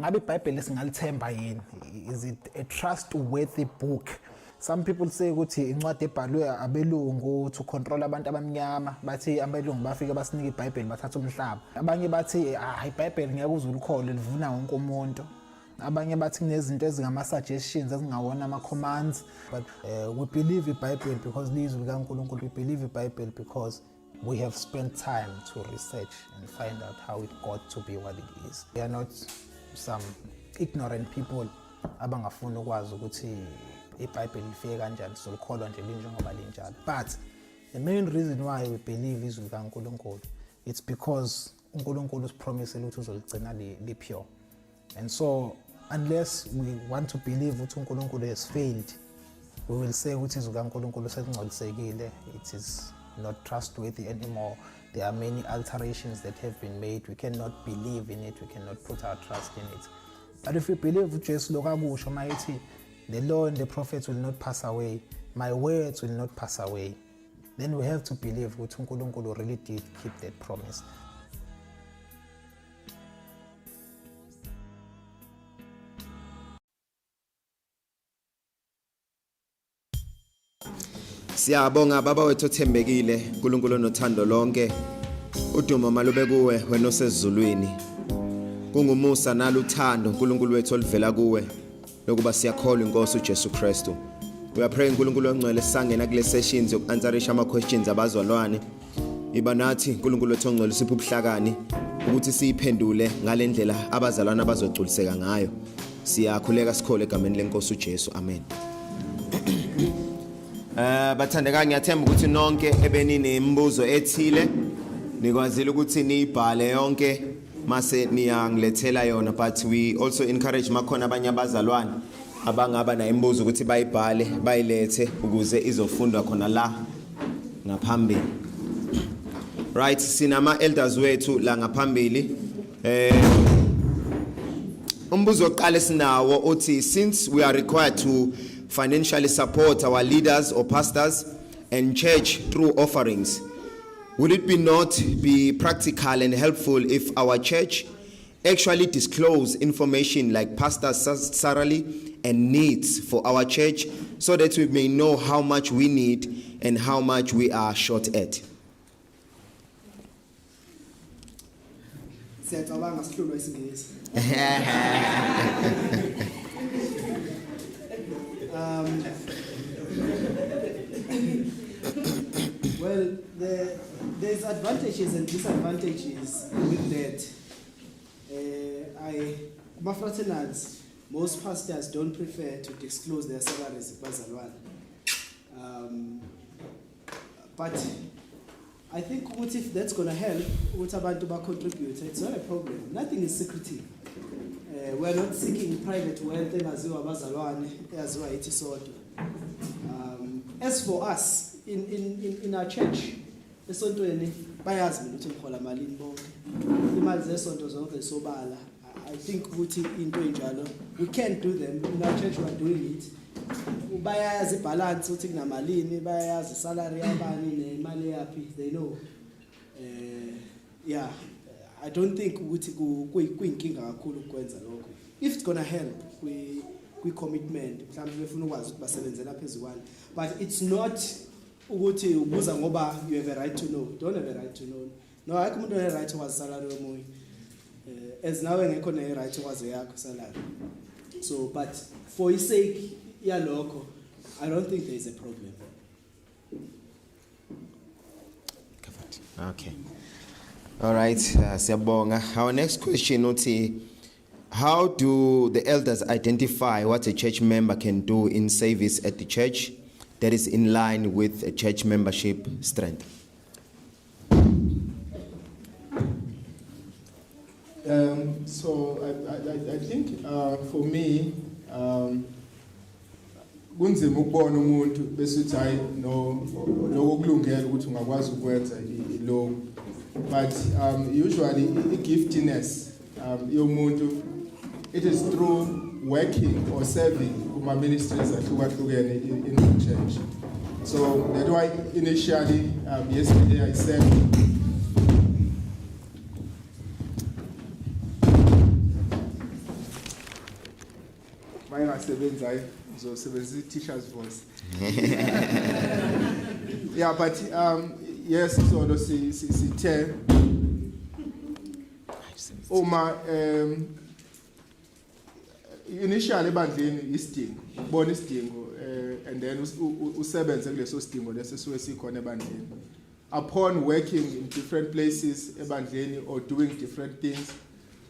ngabe iBhayibheli singalithemba yini? Is it a trustworthy book? Some people say ukuthi incwadi ebhalwe abelungu to control abantu abamnyama, bathi abelungu bafike basinika iBhayibheli bathatha umhlaba. Abanye bathi iBhayibheli ngeke uze ulikholwe livuna wonke umuntu. Abanye bathi kunezinto ezingama suggestions ezingawona ama commands, but we believe iBhayibheli because lizwi likaNkulunkulu. We believe iBhayibheli because we have spent time to research and find out how it got to be what it is. We are not some ignorant people abangafuni ukwazi ukuthi iBhayibheli lifike kanjani, solikholwa nje linjengoba linjalo. But the main reason why we believe izwi likaNkulunkulu, it's because uNkulunkulu's promise ukuthi uzoligcina li pure. And so unless we want to believe ukuthi uNkulunkulu has failed, we will say ukuthi izwi likaNkulunkulu selingcolisekile, it is not trustworthy anymore. There are many alterations that have been made. We cannot believe in it. We cannot put our trust in it. But if we believe uJesu lokakusho mayithi the law and the prophets will not pass away, my words will not pass away, then we have to believe ukuthi uNkulunkulu really did keep that promise. Siyabonga baba wethu othembekile, uNkulunkulu nothando lonke. Udumo malube kuwe wena osezulwini. Kungumusa naluthando uNkulunkulu wethu olivela kuwe lokuba siyakholwa inkosi uJesu Kristu. We are praying uNkulunkulu ongcwele sangena kule sessions yokuanswerisha ama questions abazalwane. Iba nathi uNkulunkulu wethu ongcwele siphe ubuhlakani ukuthi siyiphendule ngalendlela abazalwane abazogculiseka ngayo. Siyakhuleka sikhole egameni lenkosi uJesu. Amen. Bathandeka ngiyathemba ukuthi nonke ebenini imibuzo ethile nikwazile ukuthi niyibhale yonke mase niyangilethela yona, but we also encourage makhona abanye abazalwane abangaba na imibuzo ukuthi bayibhale bayilethe ukuze izofundwa khona la ngaphambili. Right, sinama elders wethu la ngaphambili. Umbuzo oqala sinawo uthi, since we are required to financially support our leaders or pastors and church through offerings, would it not be practical and helpful if our church actually disclose information like pastor's salary and needs for our church so that we may know how much we need and how much we are short at? Well, there's advantages and disadvantages with that. My fraternals, most pastors don't prefer to disclose their salaries. But I think if that's going to help, what about to contribute? It's not a problem. Nothing is secretive. We're not seeking private wealth as for us in our church, I think we can't do them. In our church we are doing it. Bayazi balance uthi kunamalini, bayazi salary yabani nemali yapi, they know. Yeah, I don't think ukuthi kuyinkinga kakhulu ukwenza lokho. If it's going to help we commitment mhlawumbe befuna ukwazi ukuthi basebenzela phezukwane, but it's not ukuthi ubuza ngoba you have a right to know. Don't have a right to know. No, akho umuntu one right to salary yomunye. As nawe ngekho ne right to yakho salary. So but for his sake yalokho, I don't think there is a problem. Okay. All right, siyabonga. Our next question uthi, how do the elders identify what a church member can do in service at the church that is in line with a church membership strength? So I think for me, kunzima ukubona umuntu bese uthi hayi nokulungela ukuthi ungakwazi ukwenza lo, but usually the giftedness yomuntu, it is through working or serving kuma ministries ahlukahlukene in the church. So that's why initially yesterday I said Mayengasebenzi hayi ngizosebenzisa i-teacher's voice. Yeah, but yes, so sithe uma initially ebandleni isidingo, ubona isidingo and then usebenze kuleso sidingo leso suke sikhona ebandleni. Upon working in different places ebandleni or doing different things,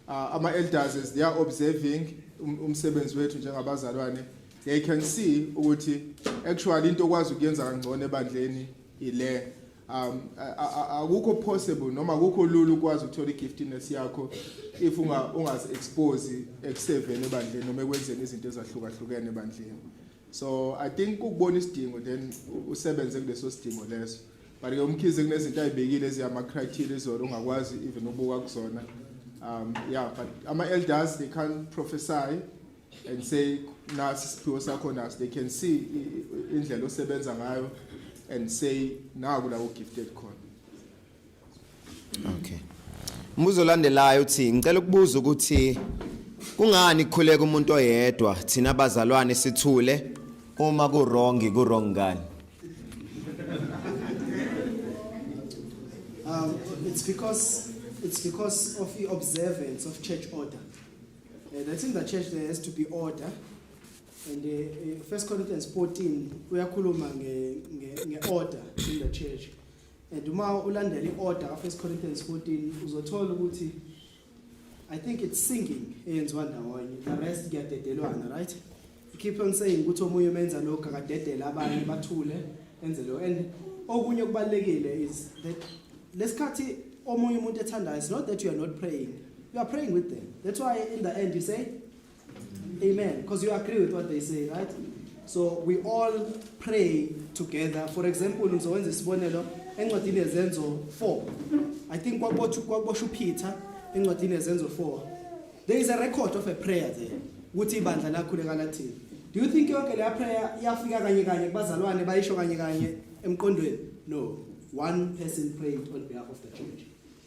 ama elders as they are observing umsebenzi wethu njengabazalwane, they can see ukuthi actually into okwazi ukuyenza kangcono ebandleni ile akukho possible noma akukho lula ukwazi ukuthola igiftedness yakho if ungazi expose ekuseveni ebandleni noma ekwenzeni izinto ezahlukahlukene ebandleni. So I think ukubona isidingo then usebenze kuleso sidingo leso. But ke umkhize kunezinto ayibekile eziyama criteria ezolo ungakwazi even ubuka kuzona. Yeah, but ama elders they can't prophesy and say nasi siphiwo sakho nasi. They can see indlela osebenza ngayo and say naku la ugifted khona. Okay. Umbuzo landelayo uthi ngicela ukubuza ukuthi kungani kukhuleka umuntu oyedwa thina abazalwane sithule uma ku wrong ngani? It's because of the observance of church order. That's in the church there has to be order. And 1 Corinthians 14 uyakhuluma nge-order in the church. And uma ulandela i-order of 1 Corinthians 14 uzothola ukuthi I think it's singing eyenziwa ndawonye. The rest kuyadedelwana, right? You keep on saying ukuthi omunye umenza lokho akadedela abanye bathule enze lo. And okunye okubalekile is that lesikhathi omunye umuntu ethandayo, it's not that you are not praying. You are praying with them. That's why in the end you say amen, because you agree with what they say, right? So we all pray together. For example, ngizowenza isibonelo encwadini yezenzo 4. I think kwaboshu Peter encwadini yezenzo 4. There is a record of a prayer there. Ukuthi ibandla lakhuleka lathini. Do you think yonke le prayer iyafika kanye kanye kubazalwane bayisho kanye kanye emqondweni? No. One person prayed on behalf of the church.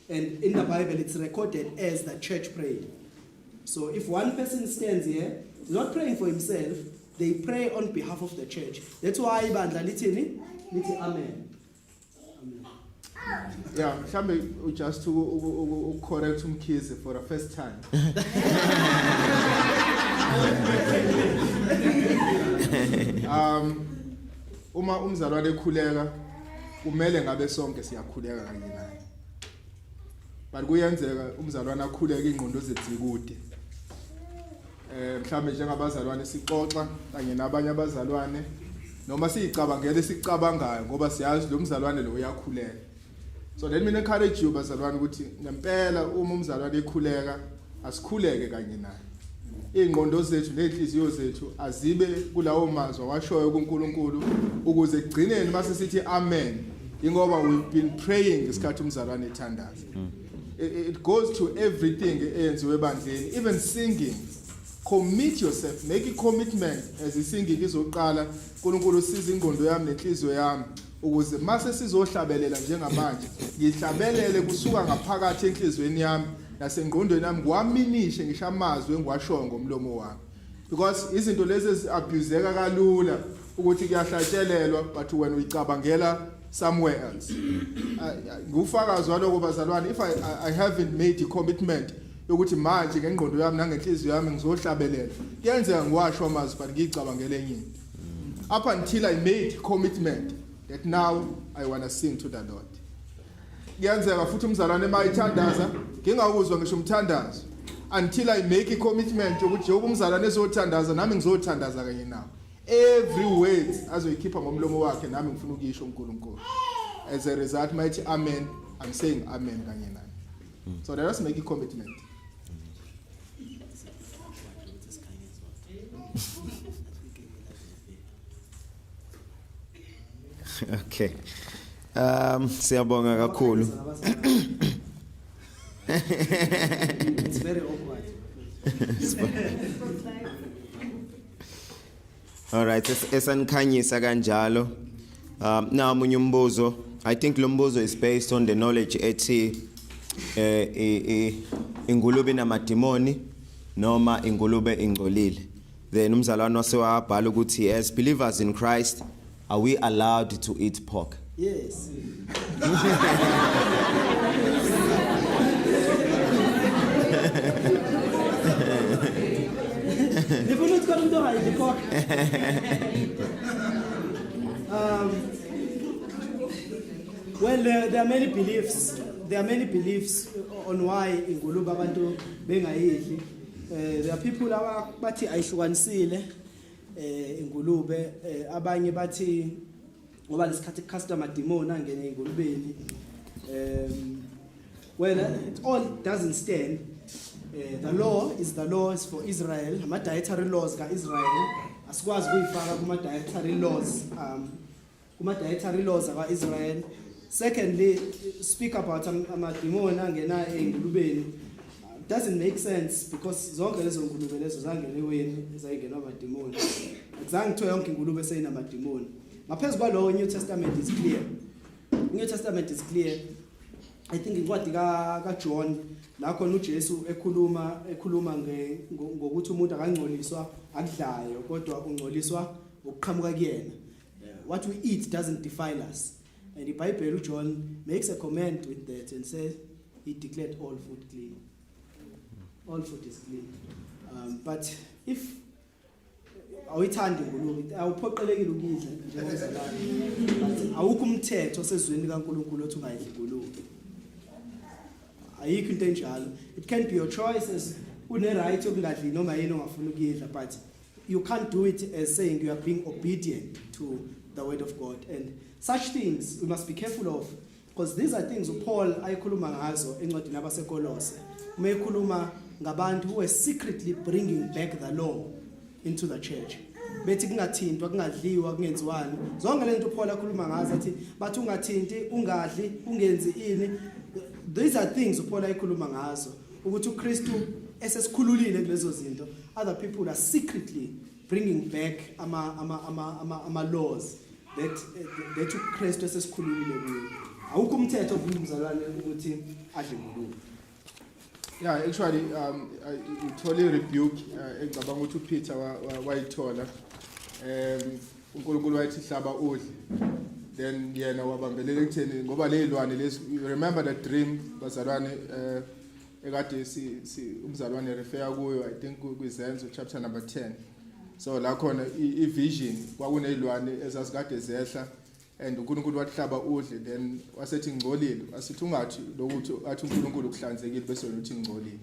And in the Bible it's recorded as the church prayed. So if one person stands here, not praying for himself, they pray on behalf of the church. That's why ibandla lithini? Lithi amen. Amen. Yeah, mhlambe just to correct umkhize for the first time. Uma umzalwane ekhuleka kumele ngabe sonke siyakhuleka kanye naye. But kuyenzeka umzalwane akhuleke ingqondo zethu kude. Mhlambe njengabazalwane sixoxa kanye nabanye abazalwane noma siyicabangele sicabangayo ngoba siyazi lo mzalwane lo uyakhuleka. So let me encourage you bazalwane ukuthi ngempela uma umzalwane ekhuleka asikhuleke kanye naye. Ingqondo zethu nezinhliziyo zethu azibe kulawo mazwi washoyo kuNkulunkulu ukuze kugcineni mase sithi amen. Ingoba we've been praying isikhathi umzalwane ethandaza. It goes to everything eyenziwe ebandleni, even singing. Commit yourself, make a commitment as isinging izoqala uNkulunkulu usiza ingqondo yami nenhliziyo yami ukuze mase sizohlabelela njengamanje ngihlabelele kusuka ngaphakathi enhlizweni yami nasengqondweni yami kwaminishe ngisho amazwi engiwashoyo ngomlomo wami, because izinto lezi abuseka kalula ukuthi kuyahlatshelelwa but when uyicabangela somewhere else. Ngufakazi waloko bazalwane, if I haven't made a commitment yokuthi manje ngengqondo yami nangenhliziyo yami ngizohlabelela kuyenzeka ngiwasho amazwi but ngicabangele enye into. Up until I made commitment that now I want to sing to the Lord. Kuyenzeka futhi umzalwane mayithandaza ngingakuzwa ngisho umthandazo until I make a commitment yokuthi njengoba umzalwane ezothandaza nami ngizothandaza kanye nawe. Every word azoyikhipha ngomlomo wakhe nami ngifuna ukuyisho uNkulunkulu. As a result mighty amen, I'm saying amen kanye naye. So let us make a commitment. Okay. Siyabonga kakhulu. It's very awkward. All right, esanikhanyisa kanjalo. Now munye umbuzo, I think lo mbuzo is based on the knowledge ethi ingulube namadimoni noma ingulube ingcolile. then umzalwane wasewabhala ukuthi as believers in Christ are we allowed to eat pork? Yes. Well, there are many beliefs. There are many beliefs on why ingulube abantu bengayidli. There are people abathi ayihlukanisile ingulube, abanye bathi ngoba lesikhathi customer demon angene ingulubeni. Well, it all doesn't stand. The law is for Israel. Ama dietary laws ka Israel asikwazi kuyifaka kuma dietary laws ka Israel. Secondly, speak about amademon angena engulubeni doesn't make sense because zonke lezo ngulube lezo zangena eweni ezayingena amademon. Akuzange kuthiwe yonke ingulube seyinamademon. Ngaphezu kwalowo New Testament is clear. New Testament is clear. I think incwadi ka John la khona uJesu ekhuluma ngokuthi umuntu akangcoliswa akudlayo kodwa ungcoliswa ukuqhamuka kuyena. What we eat doesn't defile us. And the Bible, John makes a comment with that and says he declared all food clean. All food is clean. But if awuyithandi ngulube awuphoqelekile ukudla njengomzalwane but awukho umthetho osezweni kaNkulunkulu othi ungayidli ngulube. Ayikho into enjalo. It can be your choice as une right yokungadli noma yini ongafuna ukuyidla, but you can't do it as saying you are being obedient to the word of God. And such things we must be careful of, because these are things Paul ayikhuluma ngazo encwadini yabaseKolose. Umekhuluma ngabantu who are secretly bringing back the law into the church. Bethi kungathintwa kungadliwa kungenziwani. Zonke lento Paul akhuluma ngazo athi bathi ungathinti ungadli ungenzi ini. These are things Paul ayikhuluma ngazo ukuthi uKristu esesikhululile kulezo zinto. Other people are secretly bringing back ama laws that uKristu esesikhululile kuyo. Awukho umthetho ovumuzalwane ukuthi adle ngulube. Yeah, actually, I totally rebuke engicabanga ukuthi uPeter wayithola uNkulunkulu wayithi hlaba udle, then yena wabambelela ekutheni ngoba lezilwane lezi, you remember the dream bazalwane ekade umzalwane refer kuyo, I think kwizenzo chapter number 10. So la khona i-vision kwakunezilwane ezasikade zehla and uNkulunkulu wahlaba udle, then wasethi ngcolile, asithi ungathi lokuthi athi uNkulunkulu kuhlanzekile bese uthi ngcolile.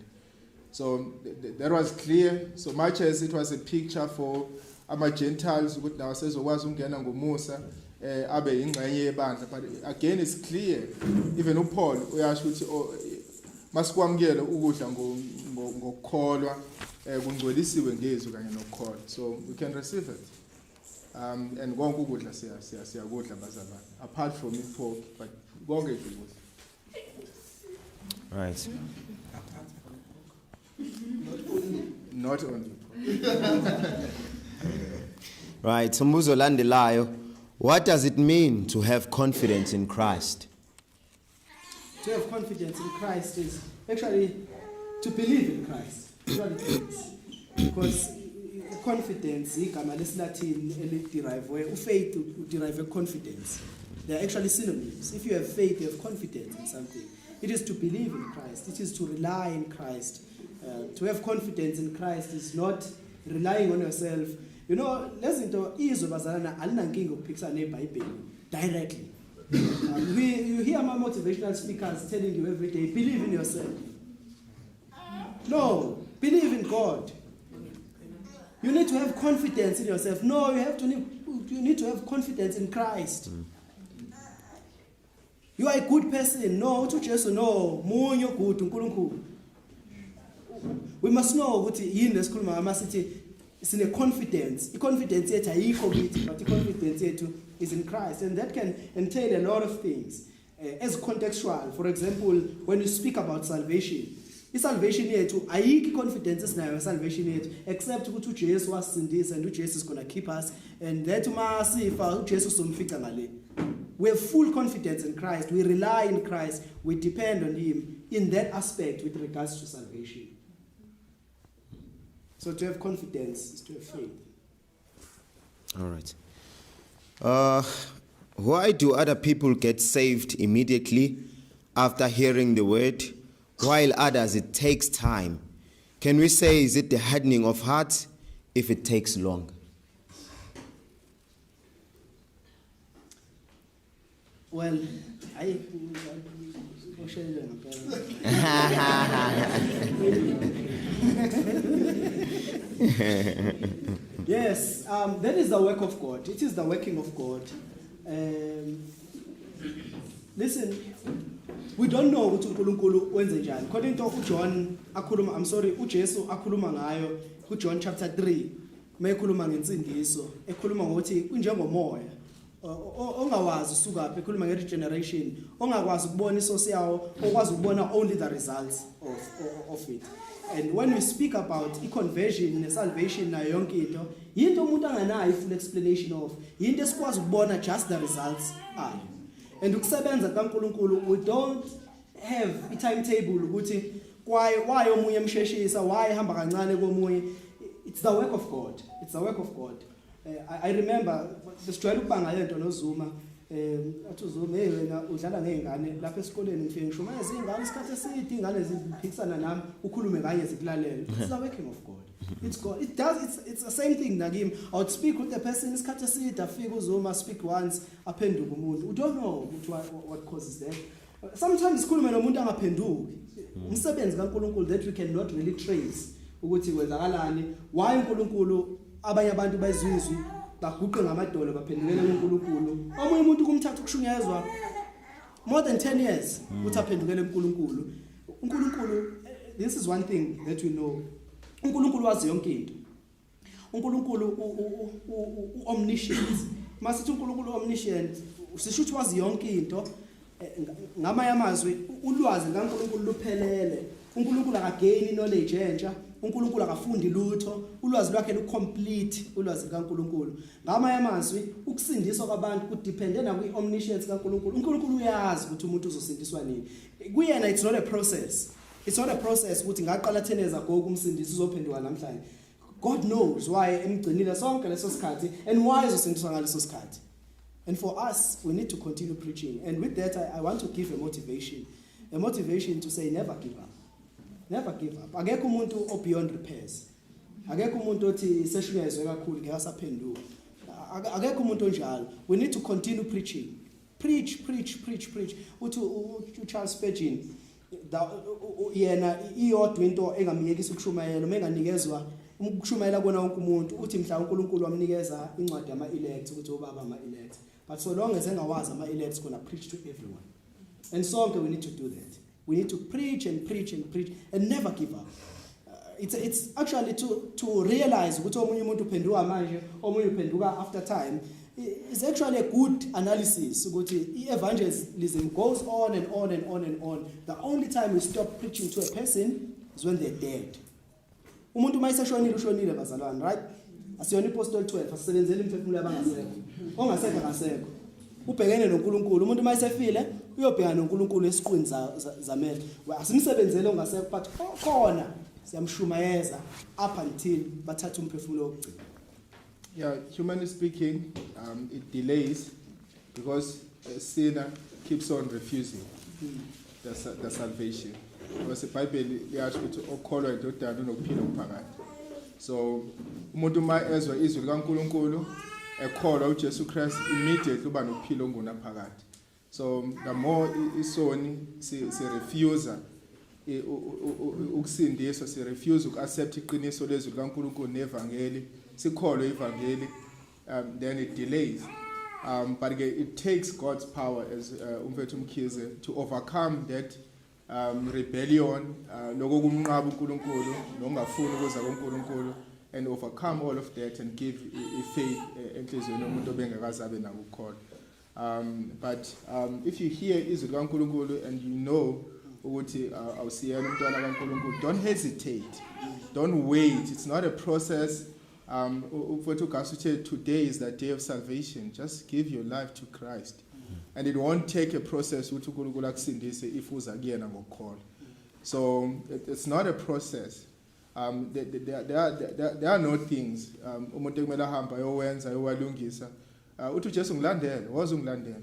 So that was clear, so much as it was a picture for ama-Gentiles ukuthi nawo sezokwazi ukungena ngomusa abe ingxenye yebandla. But again it's clear, even uPaul uyasho ukuthi masikwamukele ukudla ngokukholwa kungcolisiwe ngezwi kanye nokukholwa, so we can receive it. And konke ukudla siyakudla bazalwane, apart from pork, but konke ukudla. Right. Not only. Right. Umbuzo landelayo, what does it mean to have confidence in Christ? To have confidence in Christ is actually to believe in Christ. That's what it means. Because confidence igama lesilatin eliderive where faith derive confidence. They are actually synonyms. If you have faith, you have confidence in something. It is to believe in Christ. It is to rely in Christ. To have confidence in Christ is not relying on yourself. You know, lezinto izo bazalana alinankinga ukuphikisana neBhayibheli directly. You hear my motivational speakers telling you every day, believe in yourself. No, believe in God. You need to have confidence in yourself. No, you need to have confidence in Christ. You are a good person. No, to Jesus, no. Munyo good, uNkulunkulu. We must know what in the school city is in a confidence. The confidence yet ayikho kithi, but the confidence yet is in Christ, and that can entail a lot of things. As contextual, for example, when you speak about salvation, salvation yethu ayikho confidence esinayo salvation yethu except ukuthi uJesu wasindisa and uJesu is going to keep us, and that uma sifa uJesu somfica ngale. We have full confidence in Christ. We rely in Christ. We depend on Him in that aspect with regards to salvation. So to have confidence is to have faith. All right. Why do other people get saved immediately after hearing the word, while others it takes time? Can we say, is it the hardening of heart if it takes long? Well, yes, that is the work of God. It is the working of God. Listen, we don't know ukuthi uNkulunkulu wenze njani. According to John akhuluma, uJesu akhuluma ngayo kuJohn chapter 3, mekhuluma ngensindiso, ekhuluma ngokuthi kunjengomoya ongawazi usukaphi, ekhuluma ngeregeneration, ongakwazi ukubona isosi yawo, okwazi ukubona only the results of it. And when we speak about conversion and salvation nayo yonke into umuntu anganayo full explanation of, into esikwazi ukubona just the results ayo. And ukusebenza kaNkulunkulu, we don't have a timetable ukuthi why omunye emsheshisa, why hamba kancane komunye. It's the work of God. It's the work of God. I remember besijwayele ukubanga lento noZuma, athi uZuma wena udlala ngezingane lapha esikoleni, ngifike ngisho manje izingane isikhathi eside, ingane ziphikisana nami, ukhulume kanye zikulalela. It's the working of God. It's God. It's the same thing nakimi. I would speak with the person isikhathi eside, afike uZuma speak once, aphenduka umuntu. We don't know what causes that. Sometimes sikhulume nomuntu angaphenduki. Umsebenzi kaNkulunkulu that we cannot really trace ukuthi kwenzakalani, why uNkulunkulu abanye abantu bazizwi baguqe ngamadolo baphendukele kuNkulunkulu. Omunye umuntu kumthatha ukushunyezwa more than 10 years uthi aphendukele kuNkulunkulu. uNkulunkulu, this is one thing that we know. uNkulunkulu wazi yonke into. uNkulunkulu omniscient. Masithi uNkulunkulu omniscient, sisho ukuthi wazi yonke into. Ngamanye amazwi ulwazi kaNkulunkulu luphelele. uNkulunkulu akagain knowledge entsha. uNkulunkulu akafundi lutho, ulwazi lwakhe lucomplete, ulwazi kaNkulunkulu. Ngamanye amazwi ukusindiswa kwabantu kudepende na kwi-omniscience kaNkulunkulu. uNkulunkulu uyazi ukuthi umuntu uzosindiswa nini. Kuyena it's not a process. It's not a process ukuthi ngaqala 10 years ago kumsindisa uzophenduka namhlanje. God knows why emgcinile sonke leso sikhathi and why uzosindiswa ngaleso sikhathi. And for us, we need to continue preaching. And with that, I want to give a motivation to say never give up. Never give up. Akekho umuntu o beyond repairs. Akekho umuntu othi seshunyezwe kakhulu ngeke asaphenduka. Akekho umuntu onjalo. We need to continue preaching. Preach. Uthi uCharles Spurgeon, yena iyodwa into engamiyekisa ukushumayela, menganikezwa ukushumayela kona wonke umuntu, uthi mhla uNkulunkulu wamnikeza incwadi ama-elect ukuthi obaba ama-elect. But so long as engawazi ama-elects gonna preach to everyone. And so we need to do that. We need to preach and never give up. It's actually to realize ukuthi omunye umuntu uphenduka manje, omunye uphenduka after time. It's actually a good analysis ukuthi evangelism goes on and on and on and on. The only time we stop preaching to a person is when they're dead. Umuntu mayiseshonile ushonile bazalwane, right? Asiyona iPostoli 12 asebenzele imphefumulo yabangasekho. Ongasekho akasekho. Ubhekene noNkulunkulu. Umuntu mayisefile uyobhekana noNkulunkulu esiqwini zamehlo. Asimsebenzele ongasekho but khona siyamshumayeza up until bathatha umphefumulo wokugcina. Yeah, humanly speaking, it delays because a sinner keeps on refusing the salvation. Because the Bible liyasho ukuthi okholwa indodana unokuphila okuphakade. So umuntu uma ezwa izwi likaNkulunkulu ekholwa uJesu Christ, immediately uba nokuphila ongunaphakade. So the more isoni si refuse ukusindiswa, si refuse uku-accept iqiniso lezwi likaNkulunkulu nevangeli, sikholwe ivangeli, then it delays. But again, it takes God's power, as Umfethu Mkhize, to overcome that rebellion, lokukumnqaba uNkulunkulu, nongafuni ukuza kuNkulunkulu, and overcome all of that and give faith enhlizweni yomuntu obengakaze abe nako ukukholwa. But if you hear izwi likaNkulunkulu and you know ukuthi awusiyena umntwana kaNkulunkulu, don't hesitate, don't wait. It's not a process. Today is the day of salvation. Just give your life to Christ. And it won't take a process if uza kuyena ngokukholwa. So it's not a process. There are no things umuntu ekumele ahamba ayowenza ayowalungisa uthi uJesu ngilandele wozungilandela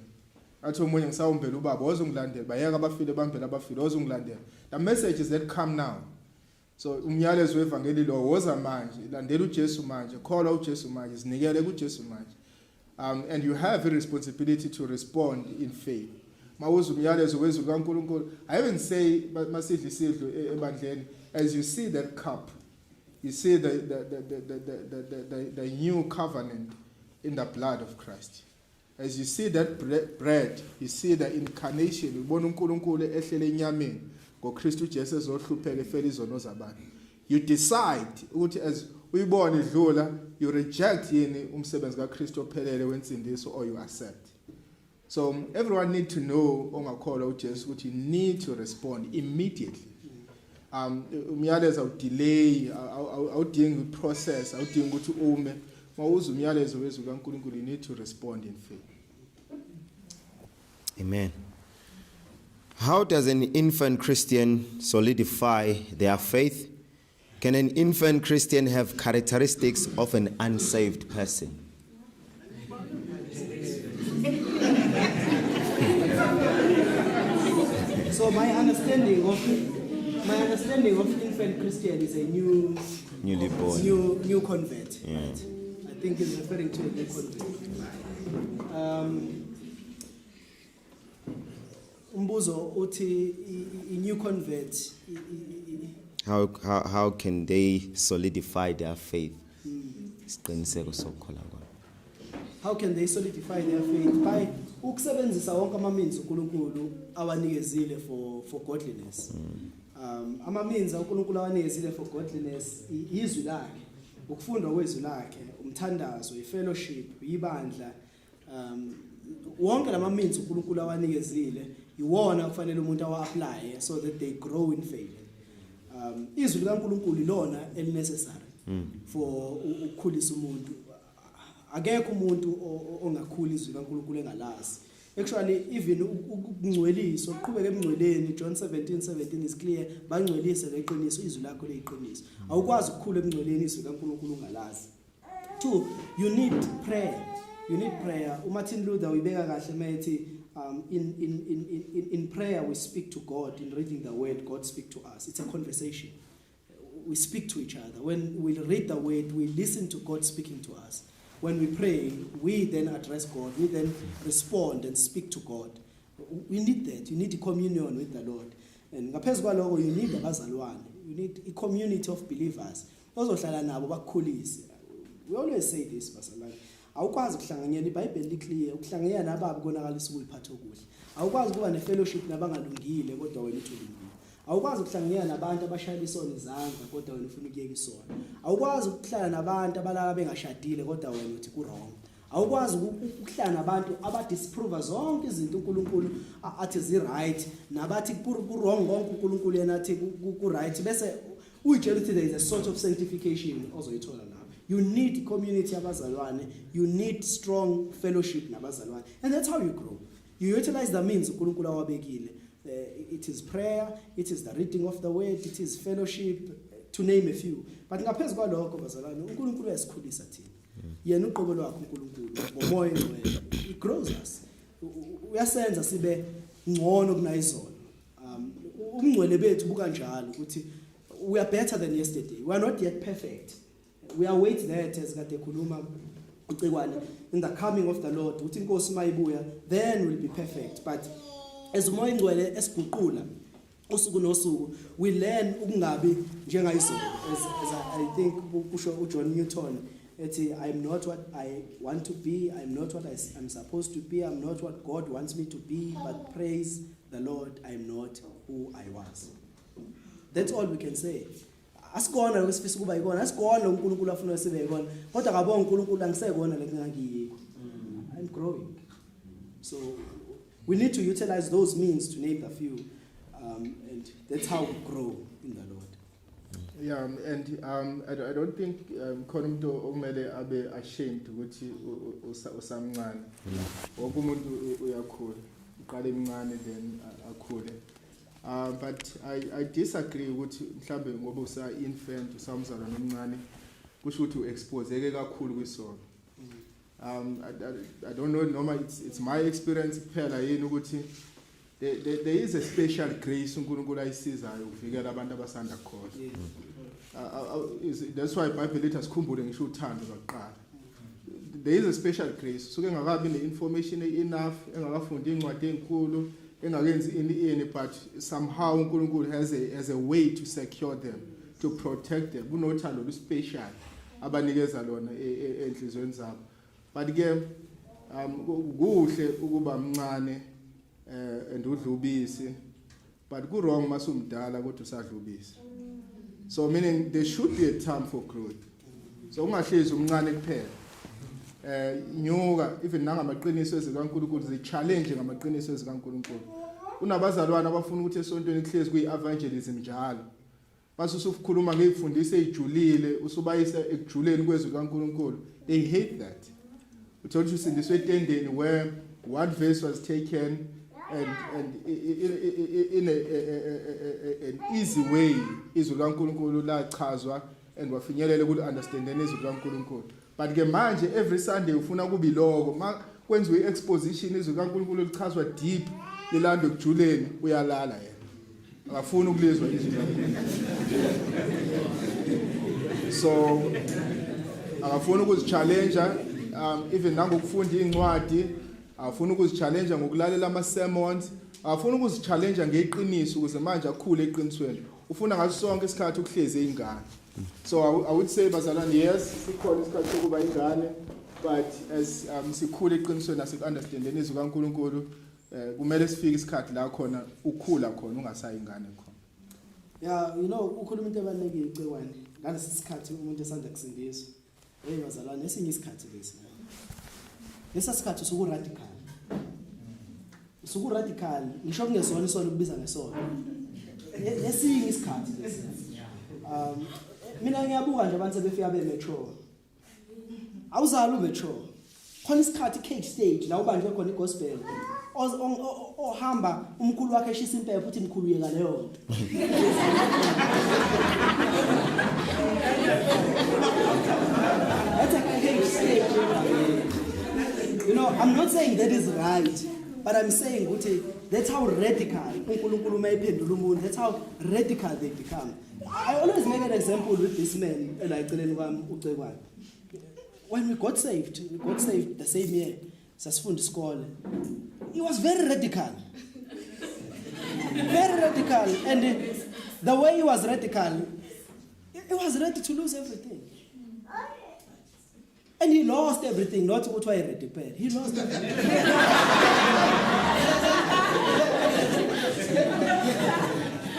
athi umunye ngisawumbela ubaba wozungilandela bayeka abafile bambela abafile wozungilandela. The message is that come now. So umyalezo wevangeli lo woza manje landela uJesu manje khola uJesu manje zinikele kuJesu manje. And you have a responsibility to respond in faith. Mawuza umyalezo wezwi kaNkulunkulu I even say masidli sidlo ebandleni as you see that cup you see the new covenant in the blood of Christ. As you see that bread you see the incarnation ubona uNkulunkulu ehlele enyameni ngoKristu Jesu ezohlupheka efela izono zabantu. You decide ukuthi as uyibona idlula you reject yini umsebenzi kaKristu ophelele wensindiso or you accept. So everyone need to know ongakholwa uJesu ukuthi you need to respond immediately. Umyalezo awudelay awudingi process awudingi ukuthi ume mawuza umyalezo wezwi kaNkulunkulu you need to respond in faith. Amen. How does an infant Christian solidify their faith? Can an infant Christian have characteristics of an unsaved person? So my understanding of infant Christian is a Newly born. new convert. Yeah. Right? I think it's referring to a new convert. Umbuzo uthi a new convert. How can they solidify their faith? Isiqiniseko sokukholwa kwabo. How can they solidify their faith? By ukusebenzisa wonke amaminzi uNkulunkulu awanikezile for godliness. Amaminzi uNkulunkulu awanikezile for godliness izwi lakhe, ukufundwa kwezwi lakhe, umthandazo, ifellowship, ibandla, wonke lamaminzi uNkulunkulu awanikezile iwona kufanele umuntu awa-apply so that they grow in faith. Izwi likaNkulunkulu ilona elinecessary for ukukhulisa umuntu. Akekho umuntu ongakhula izwi likaNkulunkulu engalazi. Actually even ukungcweliswa uqhubeka emngcweleni John 17:17 is clear bangcwelise leqiniso izwi lakho leqiniso. Awukwazi ukukhula emngcweleni izwi likaNkulunkulu ungalazi. 2 you need prayer. You need prayer. uMartin Luther uyibeka kahle methi in prayer we speak to God. In reading the word God speak to us. It's a conversation. We speak to each other. When we read the word we listen to God speaking to us. When we pray, we then address God. We then respond and speak to God. We need that. You need a communion with the Lord. And ngaphezu kwalokho you need abazalwane. You need a community of believers. Ozohlala nabo bakukhulise. We always say this, bazalwane. Awukwazi ukuhlanganyela iBhayibheli liclear, ukuhlanganyela nababo konakalisa ukuyiphatha okuhle. Awukwazi kuba nefellowship nabangalungile kodwa wena uthulungile. Awukwazi ukuhlanganyela nabantu abashayela isona izandla kodwa wena ufuna ukuyeka isona. Awukwazi ukuhlala nabantu abalala bengashadile kodwa wena uthi ku wrong. Awukwazi ukuhlala nabantu abadisprove zonke izinto uNkulunkulu athi zi right nabathi ku wrong konke uNkulunkulu yena athi ku right bese uyitshela ukuthi there is a sort of sanctification ozoyithola lapho. You need community abazalwane, you need strong fellowship nabazalwane, and that's how you grow. You utilize the means uNkulunkulu awabekile. It is prayer, it is the reading of the word, it is fellowship, to name a few. But ngaphezu kwalokho bazalwane uNkulunkulu uyasikhulisa thina. Yena uqobo lwakhe uNkulunkulu ngomoya engcwele. It grows us. Uyasenza sibe ngcono kunayizolo. Umngcwele bethu buka njalo ukuthi we are better than yesterday. We are not yet perfect. We await that as kade khuluma uCekwane in the coming of the Lord. Uthi inkosi mayibuya then we'll be perfect. But as umoya engcwele esiguqula usuku nosuku we learn ukungabi njengayizolo as I think kusho uJohn Newton ethi I'm not what I want to be, I'm not what I'm supposed to be, I'm not what God wants me to be, but praise the Lord I'm not who I was. That's all we can say. Asikona lokusifisa kuba yikona, asikona uNkulunkulu afuna sibe yikona, kodwa kabonga uNkulunkulu angisekona lekungangiyiko. I'm growing. So we need to utilize those means to name a few, and that's how we grow in the Lord. Yeah, and I don't think khona umuntu okumele abe ashamed ukuthi usamncane. Wonke umuntu uyakhula. Uqala emncane then akhule. But I disagree with mhlambe ngoba usa infant usamzalwa nomncane kusho ukuthi uexposeke kakhulu kwisono. I don't know noma it's my experience kuphela yini ukuthi there is a special grace uNkulunkulu ayisizayo ukuvikela abantu abasanda khona. That's why iBhayibheli lithi asikhumbule ngisho uthando lokuqala. There is a special grace. Suke ngakabi ne-information enough, engakafundi incwadi enkulu, engakenzi ini but somehow uNkulunkulu has a way to secure them, to protect them. Kunothando oluspecial abanikeza lona enhlizweni zabo. But ke kuhle ukuba mncane and udlubisi, but ku wrong masumdala kodwa usadlubisi. So meaning there should be a time for growth. So ungahlezi umncane kuphela. Nyuka even nangamaqiniso ezikaNkulunkulu zi-challenge ngamaqiniso ezikaNkulunkulu. Unabazalwana abafuna ukuthi esontweni kuhlezi kuyi-evangelism njalo. Base usukhuluma ngezifundise ezijulile usubayisa ekujuleni kwezwi likaNkulunkulu. They hate that. Uthola ukuthi usindiswe etendeni where one verse was taken and in an easy way izwi likaNkulunkulu lachazwa and wafinyelela ukuthi understandeni izwi likaNkulunkulu. But ke manje every Sunday ufuna kubi lokho kwenziwe exposition izwi likaNkulunkulu lichazwa deep lilando ekujuleni uyalala yena akafuni ukulizwa izwi likaNkulunkulu. So akafuni ukuzichallenge even nangokufunda incwadi afuna ukuzichallenge ngokulalela ama sermons afuna ukuzichallenge ngeqiniso ukuze manje akhule eqinisweni ufuna ngaso sonke isikhathi ukuhleze ingane. So I would say bazalwane yes sikhona isikhathi sokuba ingane but as sikhule eqinisweni asikunderstandeni izwi kaNkulunkulu kumele sifike isikhathi la khona ukhula khona ungasayingane khona. Yeah, you know ukhuluma into ebalekile icekwane ngalesi sikhathi umuntu esanda kusindiswa. Hey bazalwane esinye isikhathi lesi. Lesa sikhathi usuku radical. Usuku radical ngisho kungesona isona ukubiza ngesona. Esinye isikhathi lesi. Mina ngiyabuka nje abantu sebefika be-mature. Awuzali u-mature. Khona isikhathi cage stage la ubanjwe khona igospel. Ohamba umkhulu wakhe eshisa impepho futhi mkhulu yeka leyo nto. That's a cage stage. You know, I'm not saying that is right, but I'm saying that's how radical uNkulunkulu mayiphendula umuntu. That's how radical they become. I always make an example with this man elayiceleni kwami ucekwane. When we got saved the same year. Sasifunda isikole. He was very radical. Very radical, and the way he was radical, he was ready to lose everything. And he lost everything, not what I read. He lost everything.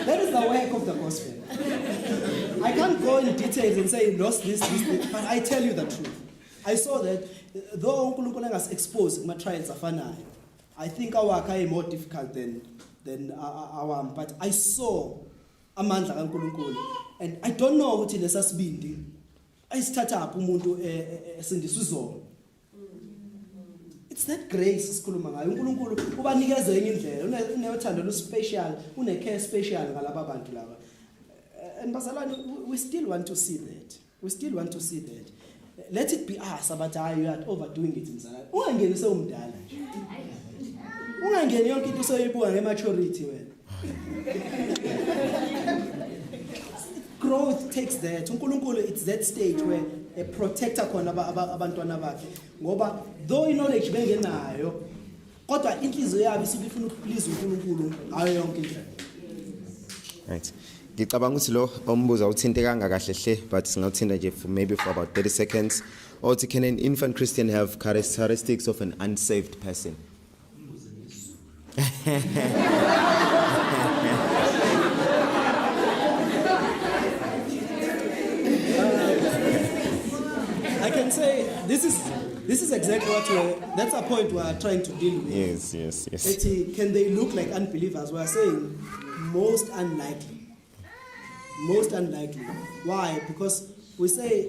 That is the work of the gospel. I can't go in details and say he lost this, but I tell you the truth. I saw that though uNkulunkulu has exposed my trials afanayo, I think our work is more difficult than our, but I saw amandla kaNkulunkulu, and I don't know ukuthi lesasibindi ayisithatha apho umuntu esindiswa izolo. It's that grace sikhuluma ngayo. uNkulunkulu ubanikeza enye indlela, unothando lu special, care special ngalabo abantu laba. And bazalwane, we still want to see that. We still want to see that. Let it be us about how you are overdoing it mzalwane. Ungangeni sewumdala nje. Ungangeni yonke into soyibuka ngematurity wena. Growth takes that. uNkulunkulu it's that stage where a protector khona abantwana bakhe. Ngoba though knowledge bengenayo, kodwa inhliziyo yabo isuke ifuna ukuplease uNkulunkulu ngayo yonke indlela. Right. Ngicabanga ukuthi lo ombuzo uthinteka kahle hle but singawuthinta nje for maybe for about 30 seconds. Or can an infant Christian have characteristics of an unsaved person? I can say this is exactly that's a point we are trying to deal with. Yes. Can they look like unbelievers? We are saying most unlikely. Most unlikely. Why? Because we say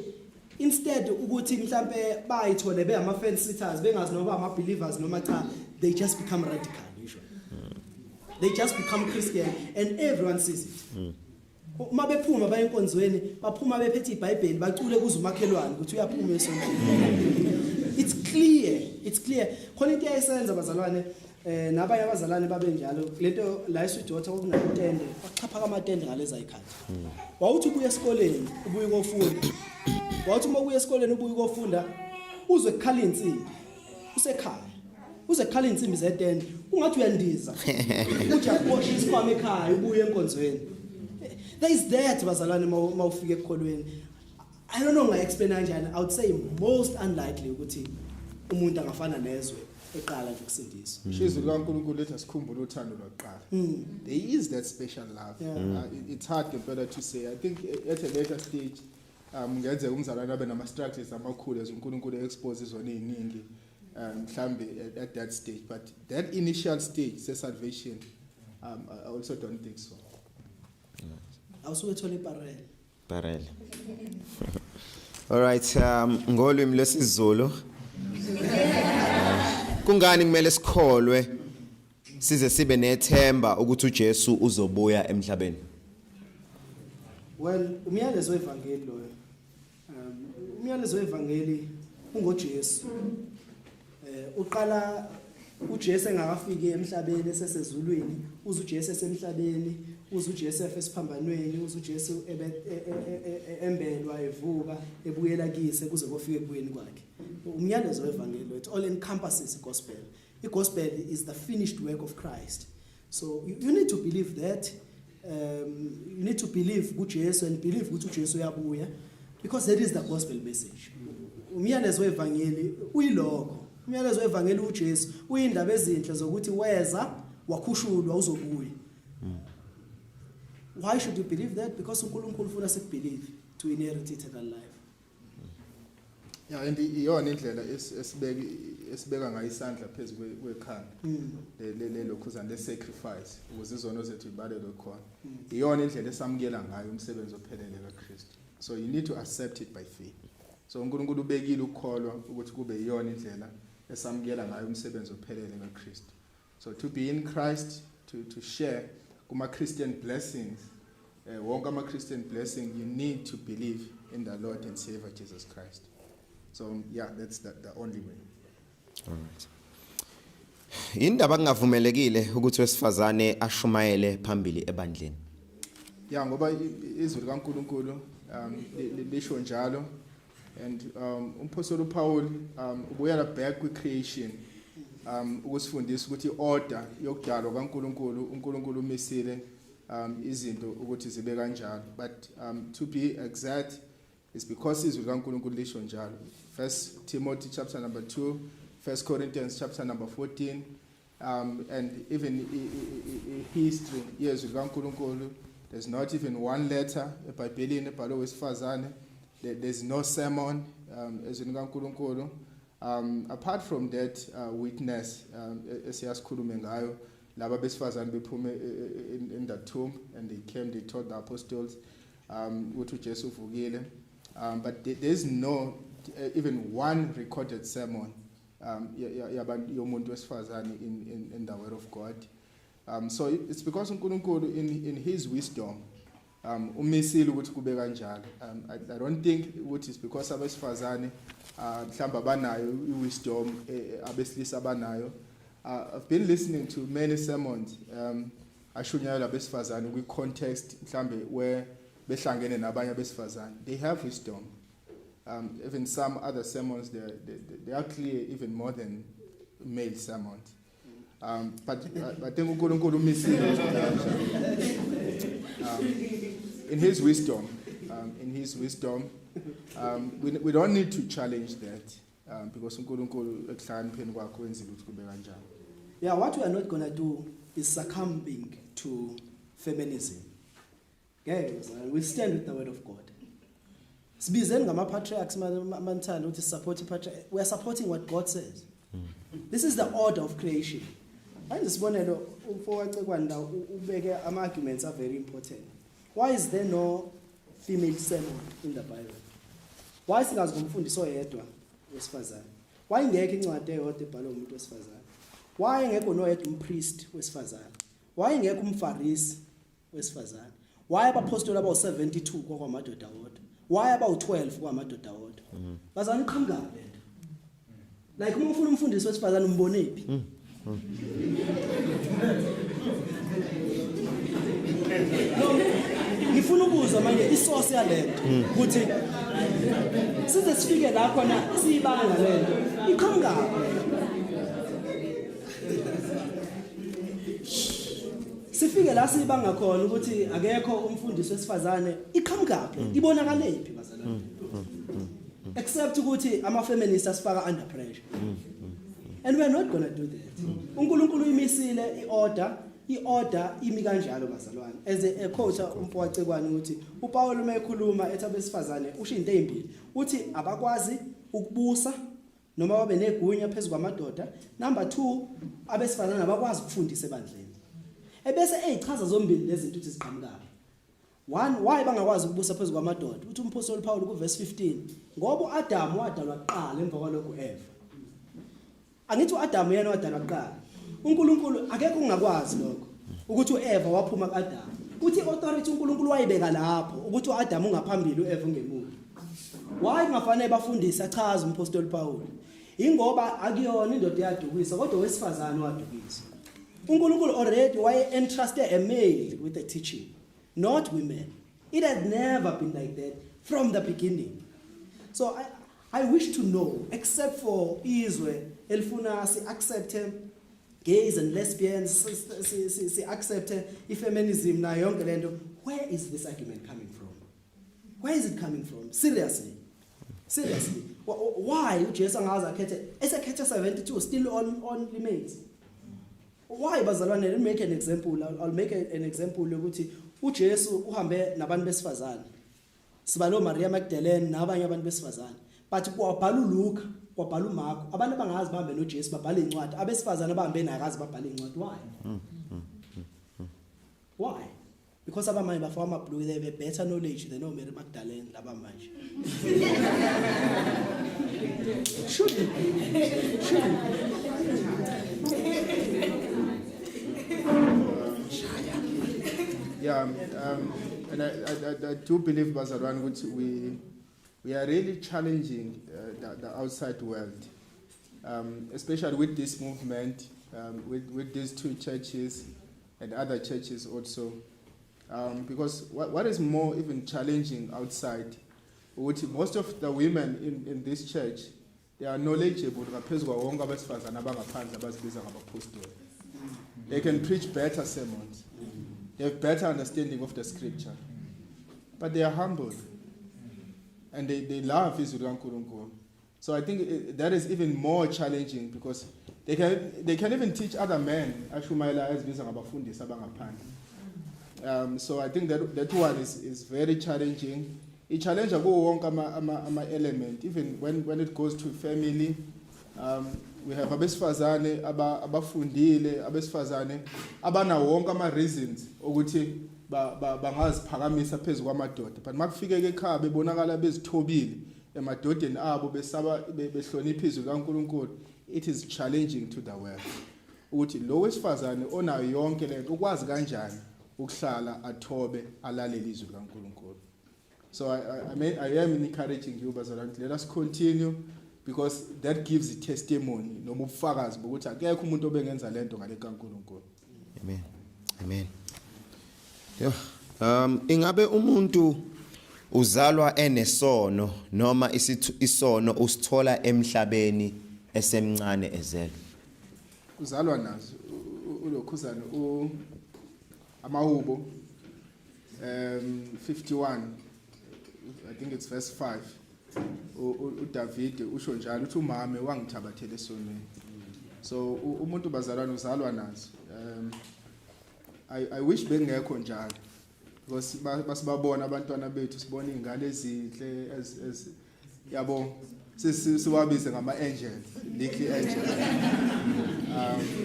instead ukuthi mhlambe bayithole be ama fence sitters bengazi noma ama believers noma cha, they just become radical usually. They just become Christian and everyone sees it. Uma bephuma baye enkonzweni baphuma bephethe iBhayibheli bacule kuze umakhelwane ukuthi uyaphuma esontweni. It's clear. Khona into eyayisenza abazalwane nabanye abazalwane babe njalo lento la isudota okunamtende bachapha kamatende ngaleza ikhathi. Wawuthi ubuye esikoleni ubuye ukufunda. Wawuthi uma ubuye esikoleni ubuye ukufunda uzwe ekhala insimbi usekhaya. Uze ekhala insimbi zetende ungathi uyandiza. Uthi uyaqosha isikhwama ekhaya ubuye enkonzweni. There is that bazalwane mawufika ekholweni. I don't know explain kanjani. I would say most unlikely ukuthi umuntu angafana nezwe eqala nje ukusindiswa. Shizwe kaNkulunkulu lethu sikhumbule uthando lokuqala. There is that special love. It's hard better to say. I think at a later stage ngenzeka umzalwane abe nama structures amakhulu as uNkulunkulu expose zona eziningi mhlambe at that stage, but that initial stage se salvation I also don't think so. Awusuwethola Parallel. All right, ngolwimi lwesiZulu. Kungani kumele sikholwe size sibe nethemba ukuthi uJesu uzobuya emhlabeni? Well, umyalezo wevangeli loyo. Umyalezo wevangeli ungoJesu. Uqala uJesu engakafiki emhlabeni esesezulwini, uze uJesu esemhlabeni, uze uJesu efesiphambanweni, uze uJesu embelwa evuka ebuyela kise kuze kufike kubuyeni kwakhe. Umyalezo wevangeli it all encompasses the gospel. The gospel is the finished work of Christ. So you need to believe that. You need to believe uJesu and believe ukuthi uJesu uyabuya, because that is the gospel message. Umyalezo wevangeli uyilokho. Umyalezo wevangeli uJesu uyindaba ezinhle zokuthi weza wakhushulwa uzobuya. Why should you believe that? Because uNkulunkulu ufuna sikubelieve to inherit eternal life. Yeah, and iyona indlela esibeka ngayo isandla phezulu kwekhanda le lokhuzana le sacrifice ukuze izono zethu ibalelwe khona. Iyona indlela esamukela ngayo umsebenzi ophelele kaKristu. So you need to accept it by faith. So uNkulunkulu ubekile ukukholwa ukuthi kube iyona indlela esamukela ngayo umsebenzi ophelele kaKristu. So to be in Christ, to share kuma Christian blessings, wonke ama Christian blessing, you need to believe in the Lord and Savior Jesus Christ. So yeah, that's the only way. All right. Indaba kungavumelekile ukuthi wesifazane ashumayele phambili ebandleni. Yeah, ngoba izwi likaNkulunkulu lisho njalo, and umpostoli Paul ubuyela back kwi creation ukusifundisa ukuthi order yokudalwa kaNkulunkulu uNkulunkulu umisile izinto ukuthi zibe kanjalo, but to be exact is because izwi likaNkulunkulu lisho njalo. 1 Timothy chapter number 2, 1 Corinthians chapter number 14, and even history yezwi likaNkulunkulu, there's not even one letter eBhayibhelini ebhalwe wesifazane. There's no sermon ezwini likaNkulunkulu. Apart from that witness esiyasikhulume ngayo laba besifazane bephume in the tomb and they came, they taught the apostles ukuthi uJesu uvukile, but there's no even one recorded sermon yomuntu wesifazane in the word of God. So it's because uNkulunkulu in his wisdom umisile ukuthi kube kanjalo. I don't think ukuthi it's because abesifazane mhlamba banayo iwisdom abesilisa banayo. I've been listening to many sermons ashunyayela abesifazane kwi context mhlambe where behlangene nabanye abesifazane. They have wisdom. Even some other sermons they are clear even more than male sermons. But I think uNkulunkulu umisile in his wisdom, we don't need to challenge that because uNkulunkulu ekuhlanipheni kwakhe wenzile ukuthi kube kanjalo. Yeah, what we are not going to do is succumbing to feminism. Okay, we stand with the word of God. Sibizeni ngama patriarchs manthana uthi support patriarch. We are supporting what God says. This is the order of creation. Ayizibonelo umfowacekwana ubeke ama arguments are very important. Why is there no female sermon in the Bible? Why singazi ngumfundisi oyedwa wesifazane? Why ngeke incwadi eyodwa ebhalwe umuntu wesifazane? Why ngeke noyedwa umpriest wesifazane? wayengekho umfarisi wesifazane, why abapostoli abawu-72 kwamadoda wodwa, why abawu-12 kwamadoda wodwa. Bazalwane iqhamuka lento. Like uma ufuna umfundisi wesifazane umbonephi? Ngifuna ukuzwa manje isource yalento ukuthi size sifike la khona siyibanga lento iqhamuka. Sifike la siyibanga khona ukuthi akekho umfundisi wesifazane iqhamuka ibonakala lephi bazalwane. Except ukuthi ama-feminists asifaka under pressure. And we're not going to do that. uNkulunkulu imisile i-order imi kanjalo bazalwane. As a quote umpowacekwane ukuthi uPaul uma ekhuluma ethi abesifazane usho into ezimbili. Uthi abakwazi ukubusa noma babe negunya phezulu kwamadoda. Number 2, abesifazane abakwazi ukufundisa ebandleni. Ebese ezichaza zombili lezi zinto ziqhamukayo. 1, why bangakwazi ukubusa phezulu kwamadoda? Uthi umpostoli Paul ku verse 15, ngoba uAdam wadalwa kuqala emva kwalokho uEva. Angithi uAdam yena wadalwa kuqala. uNkulunkulu akekho ungakwazi lokho ukuthi uEva waphuma kuAdam. Uthi authority uNkulunkulu wayibeka lapho ukuthi uAdam ungaphambili uEva ungemuva. Why kungafanele bafundise achaza umpostoli Paul? Ingoba akuyona indoda yadukisa kodwa wesifazane wadukisa. uNkulunkulu already entrusted a male with the teaching, not women. It has never been like that from the beginning. So I wish to know, except for Israel, elfuna si accept gays and lesbians, si accept feminism na yonke lento. Where is this argument coming from? Where is it coming from? Seriously. Why uJesu angaza akhethe 72 still on remains? Why bazalwane? Let me make an example. I'll make an example ukuthi uJesu uhambe nabantu besifazane. Sibalo Maria Magdalene nabanye abantu besifazane. But kwabhala uLuka, kwabhala uMark, abantu abangazi bahambe noJesu babhala incwadi, abesifazane abahambe nakazi babhala incwadi. Why? Why? Because abamanje bafaka amabhuluku, they have better knowledge than Mary Magdalene labamanje. Shouldn't. Yeah, and I do believe, Bazarwan, we are really challenging the outside world, especially with this movement, with these 2 churches and other churches also. Because what is more even challenging outside, which most of the women in this church, they are knowledgeable. They can preach better sermons. They have better understanding of the scripture. But they are humble. And they love Israel. So I think that is even more challenging because they can even teach other men. So I think that one is very challenging. It challenges my element. Even when it goes to family, we have abesifazane abafundile, abesifazane abana wonke ama reasons ukuthi bangaziphakamisa phezulu kwamadoda. But makufike ekhaya bebonakala bezithobile emadodeni abo besaba behlonipha izwi kaNkulunkulu. It is challenging to the world. Ukuthi lo wesifazane onayo yonke lento ukwazi kanjani ukuhlala athobe alalele izwi kaNkulunkulu. So I am encouraging you, bazalwane, let us continue. Because that gives a testimony noma ubufakazi bokuthi akekho umuntu obengenza lento ngale kaNkulunkulu. Amen. Amen. Yo, ingabe umuntu uzalwa enesono noma isono usithola emhlabeni esemncane ezelwe? Uzalwa nazo ulokhuzana amahubo 51, I think it's verse 5. uDavid usho njalo uthi umame wangithabathele esonweni. So umuntu bazalwana uzalwa nazo. I wish bengekho njalo because basibabona abantwana bethu sibona izingane ezinhle as yabo siwabize ngama angels, little angels.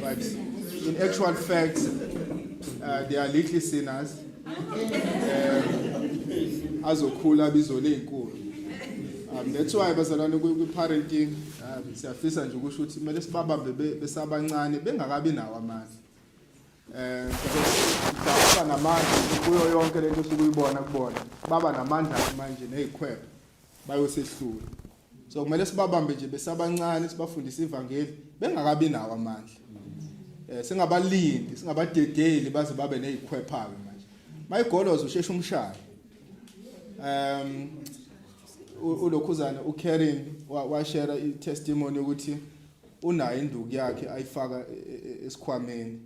But in actual fact they are little sinners. Azokhula bizole inkulu. That's why bazalwane ku-parenting siyafisa nje ukusho ukuthi kumele sibabambe besabancane bengakabi nawo amandla. baba namandla kuyo yonke lento sokuyibona kubona baba namandla manje nezikhwepha bayosehlula so kumele sibabambe nje besabancane sibafundise ivangeli bengakabi nawo amandla singabalindi singabadedeli baze babe nezikhwepha manje mayigoloza usheshe umshaya ulokhuzana uKaren washare i-testimony ukuthi unayo induku yakhe ayifaka esikhwameni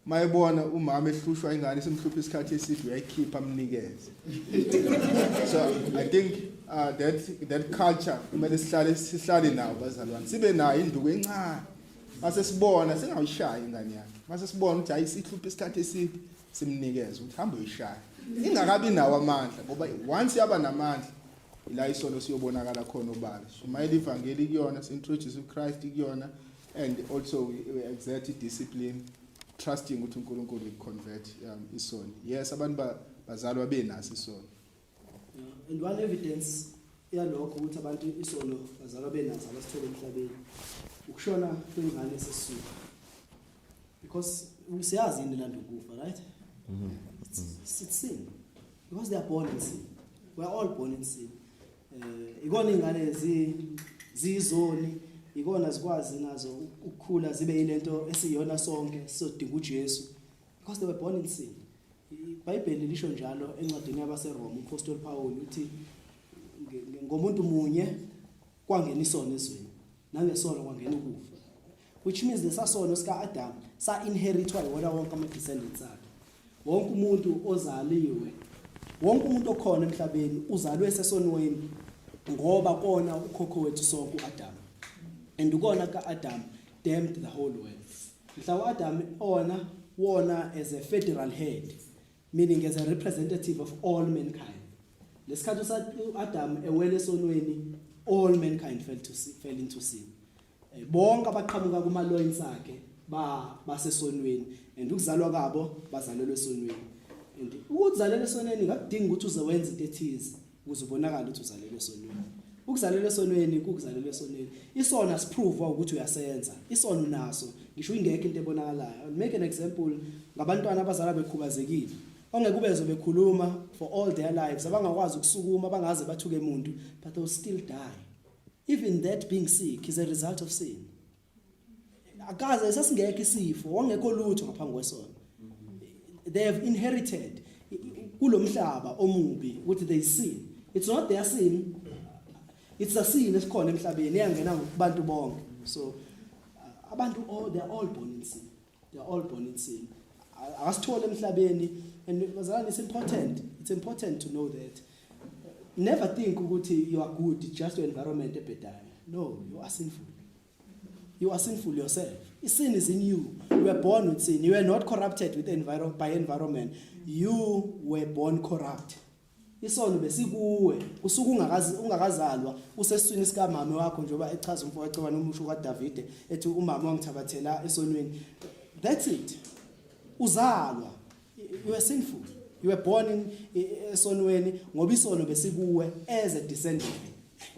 mayibona umama ehlushwa ingane simhlupha isikhathi eside uyayikhipha amnikeze so I think that culture kumele sihlale nawo bazalwane sibe nayo induku encane mase sibona singawushayi ingane yakhe mase sibona ukuthi ayisihlupha isikhathi eside simnikeze ukuthi hamba uyishaya ingakabi nawo amandla ngoba once yaba namandla ila isono siyobonakala khona obala so mayile ivangeli kuyona introduce uChrist kuyona and also we exert discipline trusting ukuthi uNkulunkulu uconvert isono yes abantu bazalwa benaso isono and one evidence yalokho ukuthi abantu isono bazalwa benaso abasithole emhlabeni ukushona kwengane esesisuka because siyazi indlela ukufa right it's sin because they are born in sin we are all born in sin ikona ingane zizoni ikona zikwazi nazo ukukhula zibe ilento esiyona sonke sodinga uJesu because they were born in sin iBhayibheli lisho njalo encwadini yabaseRoma uApostle Paul uthi ngomuntu munye kwangena isono ezweni nangesono kwangena ukufa which means lesasono sika Adam sa inheritwa yiwona wonke ama descendants akhe wonke umuntu ozaliwe wonke umuntu okhona emhlabeni uzalwe esesonweni ngoba kona ukhokho wethu sonke uAdam and ukona kaAdam damned the whole world mhla uAdam wona as a federal head meaning as a representative of all mankind lesikhathi uAdam ewele esonweni all mankind fell into sin bonke abaqhamuka kuma loins akhe basesonweni and ukuzalwa kwabo bazalelwe esonweni and ukuzalelwa esonweni ngakudinga ukuthi uze wenze into ethize ukuze ubonakala ukuthi uzalelwe esonweni ukuzalelwa esonweni kukuzalelwa esonweni isono asiprove ukuthi uyasenza isono naso ngisho ingekho into ebonakalayo I'll make an example ngabantwana abazalwa bekhubazekile ongeke ubeze bekhuluma for all their lives abangakwazi ukusukuma abangaze bathuke umuntu but they will still die even that being sick is a result of sin akaze sasingekho isifo ongekho lutho ngaphambi kwesono they have inherited kulomhlaba omubi ukuthi they sin it's not their sin it's a sin esikhona emhlabeni eyangena kubantu bonke so abantu they are all born in sin they are all born in sin akasithole emhlabeni and bazalwane it's important to know that never think ukuthi you are good just your environment ebhedayo no you are sinful yourself sin is in you were born with sin you were not corrupted with by environment you were born corrupt isono besikuwe usuku ungakazalwa usesiswini sika mama wakho njengoba echaza umfowethu eceba nomusho kaDavide ethi umama wangithabathela esonweni that's it uzalwa you are sinful you were born esonweni ngoba isono besikuwe as a descendant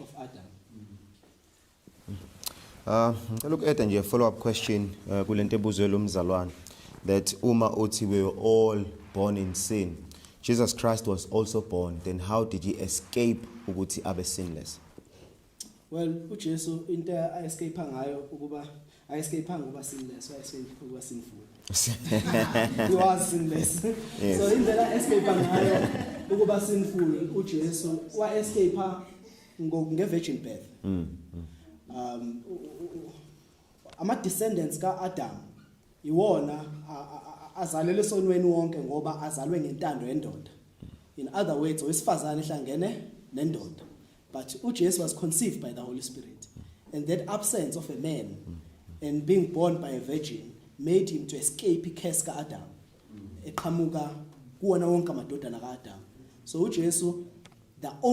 of Adam Look at nje follow up question kulento ebuzwe lo mzalwane that uma uthi we were all born in sin Jesus Christ was also born then how did he escape ukuthi abe sinless well uJesu into escape ngayo ukuba escape ngoba sinless ukuba sinful he was sinless yes. So indlela escape ngayo ukuba sinful uJesu wa escape nge-virgin birth ama descendants kaAdam iwona azalelwe esonweni wonke ngoba azalwe ngentando yendoda in other words owesifazane ehlangene nendoda but uJesu was conceived by the Holy Spirit and that absence of a man and being born by a virgin made him to escape ikesi kaAdam eqhamuka kuwona wonke amadodana kaAdam so uJesu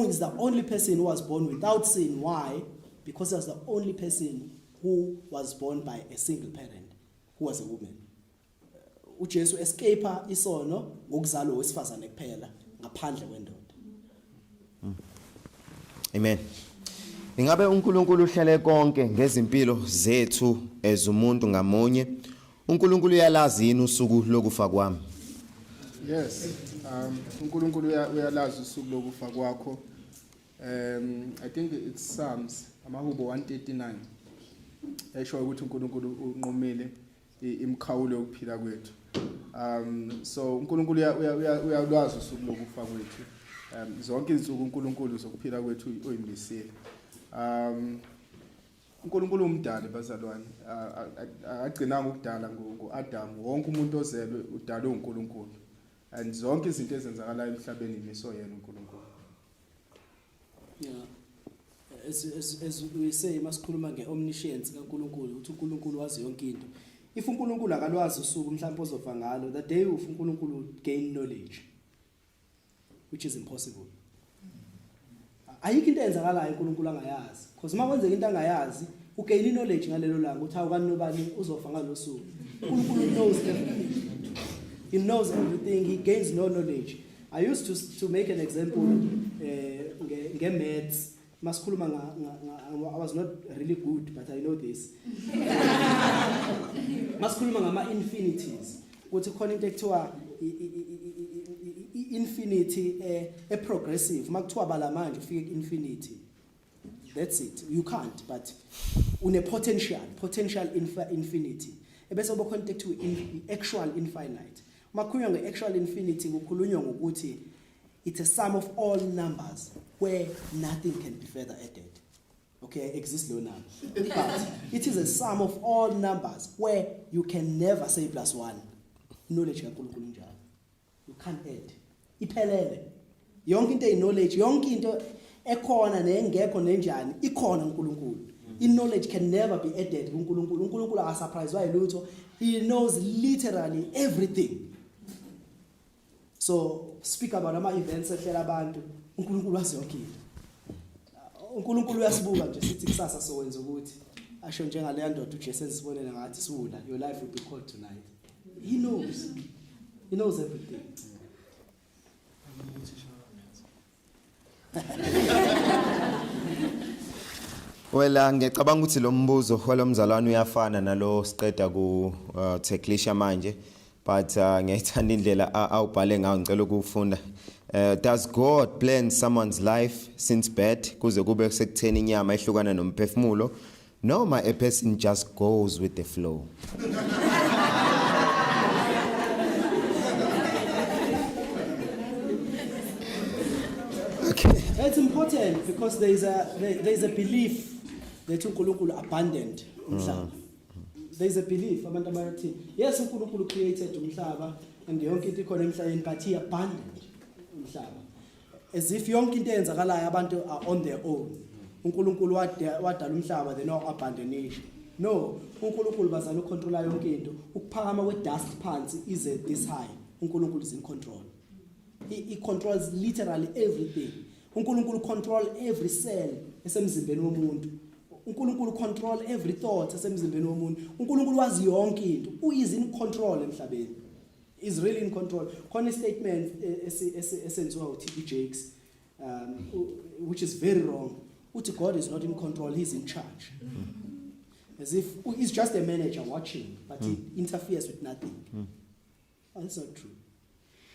is the only person who was born without sin why because he was the only person who was born by a single parent who was a woman uJesu escapea isono ngokuzalwa wesifazane kuphela ngaphandle kwendoda Amen Ingabe uNkulunkulu uhlele konke ngezimpilo zethu ezumuntu ngamunye uNkulunkulu uyalazi yini usuku lokufa kwami? Yes. uNkulunkulu uyalazi usuku lokufa kwakho. I think it's Psalms amahubo 139. Esho ukuthi uNkulunkulu unqumile imkhawulo yokuphila kwethu. So uNkulunkulu uyalwazi usuku lokufa kwethu. Zonke izinsuku uNkulunkulu zokuphila kwethu uyimisile. uNkulunkulu umdali bazalwane. Agcina ngokudala ngoAdam. Wonke umuntu ozelwe udalwe uNkulunkulu. And zonke izinto ezenzakalayo emhlabeni imiso yena uNkulunkulu. Yeah. As we say masikhuluma ngeomniscience kaNkulunkulu ukuthi uNkulunkulu wazi yonke into. If uNkulunkulu akalwazi usuku mhlawumbe ozofa ngalo, the day of uNkulunkulu gain knowledge, which is impossible. Ayikho into eyenzakalayo uNkulunkulu angayazi, because uma kwenzeka into angayazi ugain knowledge ngalelo langa uthi awukani nobani uzofa ngalo suku. uNkulunkulu knows everything. He knows everything. He gains no knowledge. I used to make an example maths. Masikhuluma I was not really good, but I know this. Masikhuluma ngama infinities. Ukuthi khona into ekuthiwa infinity progressive. Makuthiwa bala manje ufike infinity. That's it. You can't, but une potential infinity. Ebese obo khona ekuthiwa actual infinite. Makhulunywa nge-actual infinity kukhulunywa ngokuthi it's a sum of all numbers where nothing can be further added. Okay, exists no number. But it is a sum of all numbers where you can never say plus one. Knowledge kaNkulunkulu njalo. You can't add. Iphelele. Yonke into knowledge, yonke into ekhona nengekho nenjani ikhona uNkulunkulu. Knowledge can never be added kuNkulunkulu. uNkulunkulu akasurprise wayilutho. He knows literally everything. So speak about ama events ehlela abantu uNkulunkulu wazi yonke into. uNkulunkulu uyasibuka nje sithi kusasa sowenza ukuthi asho njengale ndoda uJesu sibonela ngathi siwula your life will be called tonight. He knows everything. Well, ngicabanga ukuthi lo mbuzo walomzalwane uyafana nalo siqeda ku tacklisha manje, but ngiyayithanda indlela awubhale ngayo ngicela ukufunda. Does God plan someone's life since birth kuze kube sekutheni inyama ehlukana nomphefumulo, noma a person just goes with the flow? Okay. It's important because there is a belief that uNkulunkulu abundant umhlaba. There is a belief abantu abathi yes uNkulunkulu created umhlaba and yonke into ikhona emhlabeni but he abundant umhlaba. As if yonke into eyenzakalayo abantu are on their own. uNkulunkulu wadala umhlaba they no abandonation. No, uNkulunkulu bazana ucontrola yonke into. Ukuphakama kwe-dust phansi is this high. uNkulunkulu is in control. He controls literally everything. uNkulunkulu control every cell esemzimbeni womuntu. uNkulunkulu control every thought esemzimbeni womuntu. uNkulunkulu wazi yonke into. Is in control emhlabeni. Is really in control. Khona statement esenziwa uTB Jakes which is very wrong. Uthi God is not in control, he's in charge. As if he's just a manager watching but he interferes with nothing. That's not true.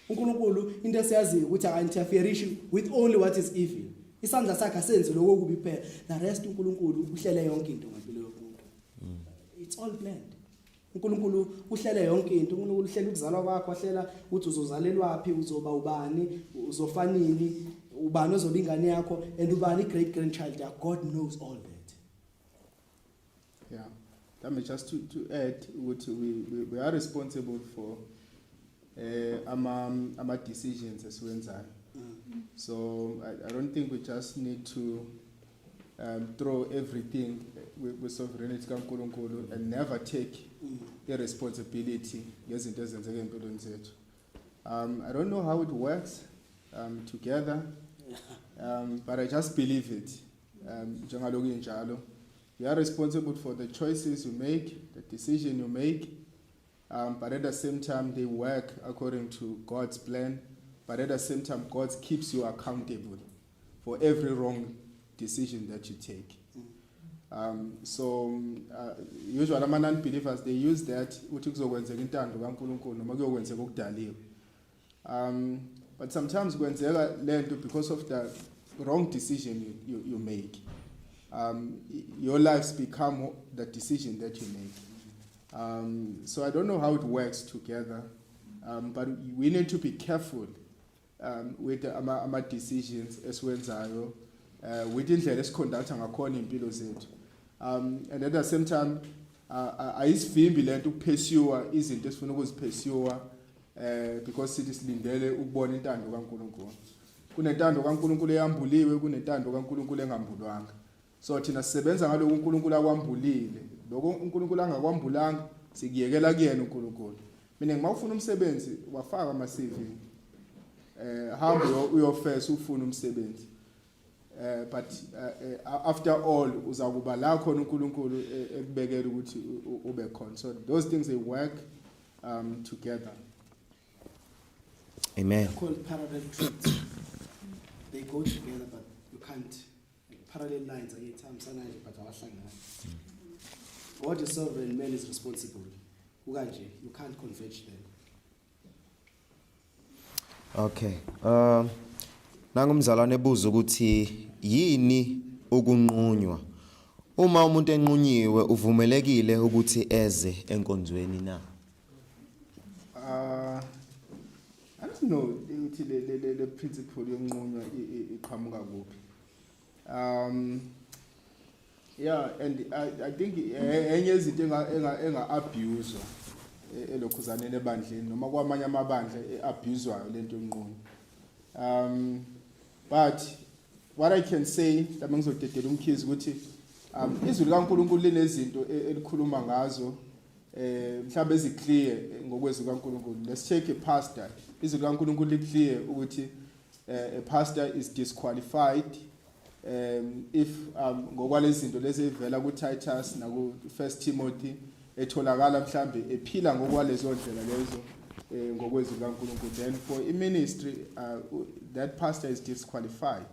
uNkulunkulu into esiyaziyo ukuthi aka-interfere with only what is evil. Isandla sakhe asenze lokho kubi kuphela. The rest uNkulunkulu uhlele yonke into ngempilo yomuntu. It's all planned. uNkulunkulu uhlele yonke into. uNkulunkulu uhlele ukuzalwa kwakho, wahlela ukuthi uzozalelwaphi, uzoba ubani, uzofanini, ubani ozoba ingane yakho and ubani great grandchild yakho. God knows all that. Yeah. That may just to add we are responsible for ama decisions esiwenzayo. So I don't think we just need to throw everything with sovereignty kaNkulunkulu and never take the responsibility ngezinto ezenzeka empilweni zethu. I don't know how it works together, but I just believe it. Njengalokhu injalo, you are responsible for the choices you make, the decision you make. But at the same time, they work according to God's plan. But at the same time, God keeps you accountable for every wrong decision that you take. Usually ama non-believers they use that ukuthi kuzokwenzeka intando kaNkulunkulu noma kuyokwenzeka okudaliwe. But sometimes kwenzeka lento because of the wrong decision you make. Your lives become the decision that you make. So I don't know how it works together, but we need to be careful with ama decisions esiwenzayo with indlela esiconducta ngakhona impilo zethu. And at the same time ayisivimbi lento ukupursue izinto esifuna ukuzipursue because sithi silindele ukubona intando kaNkulunkulu. Kunentando kaNkulunkulu eyambuliwe, kunentando kaNkulunkulu engambulwanga. So thina sisebenza ngaloko uNkulunkulu akwambulile. Lokho uNkulunkulu angakwambulanga sikuyekela kuyena uNkulunkulu. Mina ngimawufuna umsebenzi wafaka ama CV. Hamba uyofesa ufuna umsebenzi. But after all uzakuba la khona uNkulunkulu ekubekela ukuthi ube khona. So those things they work together. Amen. They're called parallel truths. They go together, but you can't. Parallel lines are but God is sovereign, man is responsible. You can't converge them. Okay. Nangumzalwane ebuza ukuthi yini ukunqunywa? Uma umuntu enqunyiwe uvumelekile ukuthi eze enkonzweni na? I don't know ukuthi le principle yonqunywa iqhamuka kuphi. Yeah, and I think enye izinto enga abuse elokhuzaneni ebandleni noma kwamanye amabandla eabuswayo lento yonqunywa. But what I can say mhlawumbe ngizodedela umkhizi ukuthi izwi likaNkulunkulu linezinto elikhuluma ngazo mhlawumbe eziclear ngokwezwi kaNkulunkulu. Let's take a pastor. Izwi likaNkulunkulu liclear ukuthi a pastor is disqualified if ngokwalezinto lezi evela kuTitus na ku 1 Timothy etholakala mhlambe ephila ngokwalezo ndlela lezo ngokwezwi kaNkulunkulu. Then for a ministry that pastor is disqualified.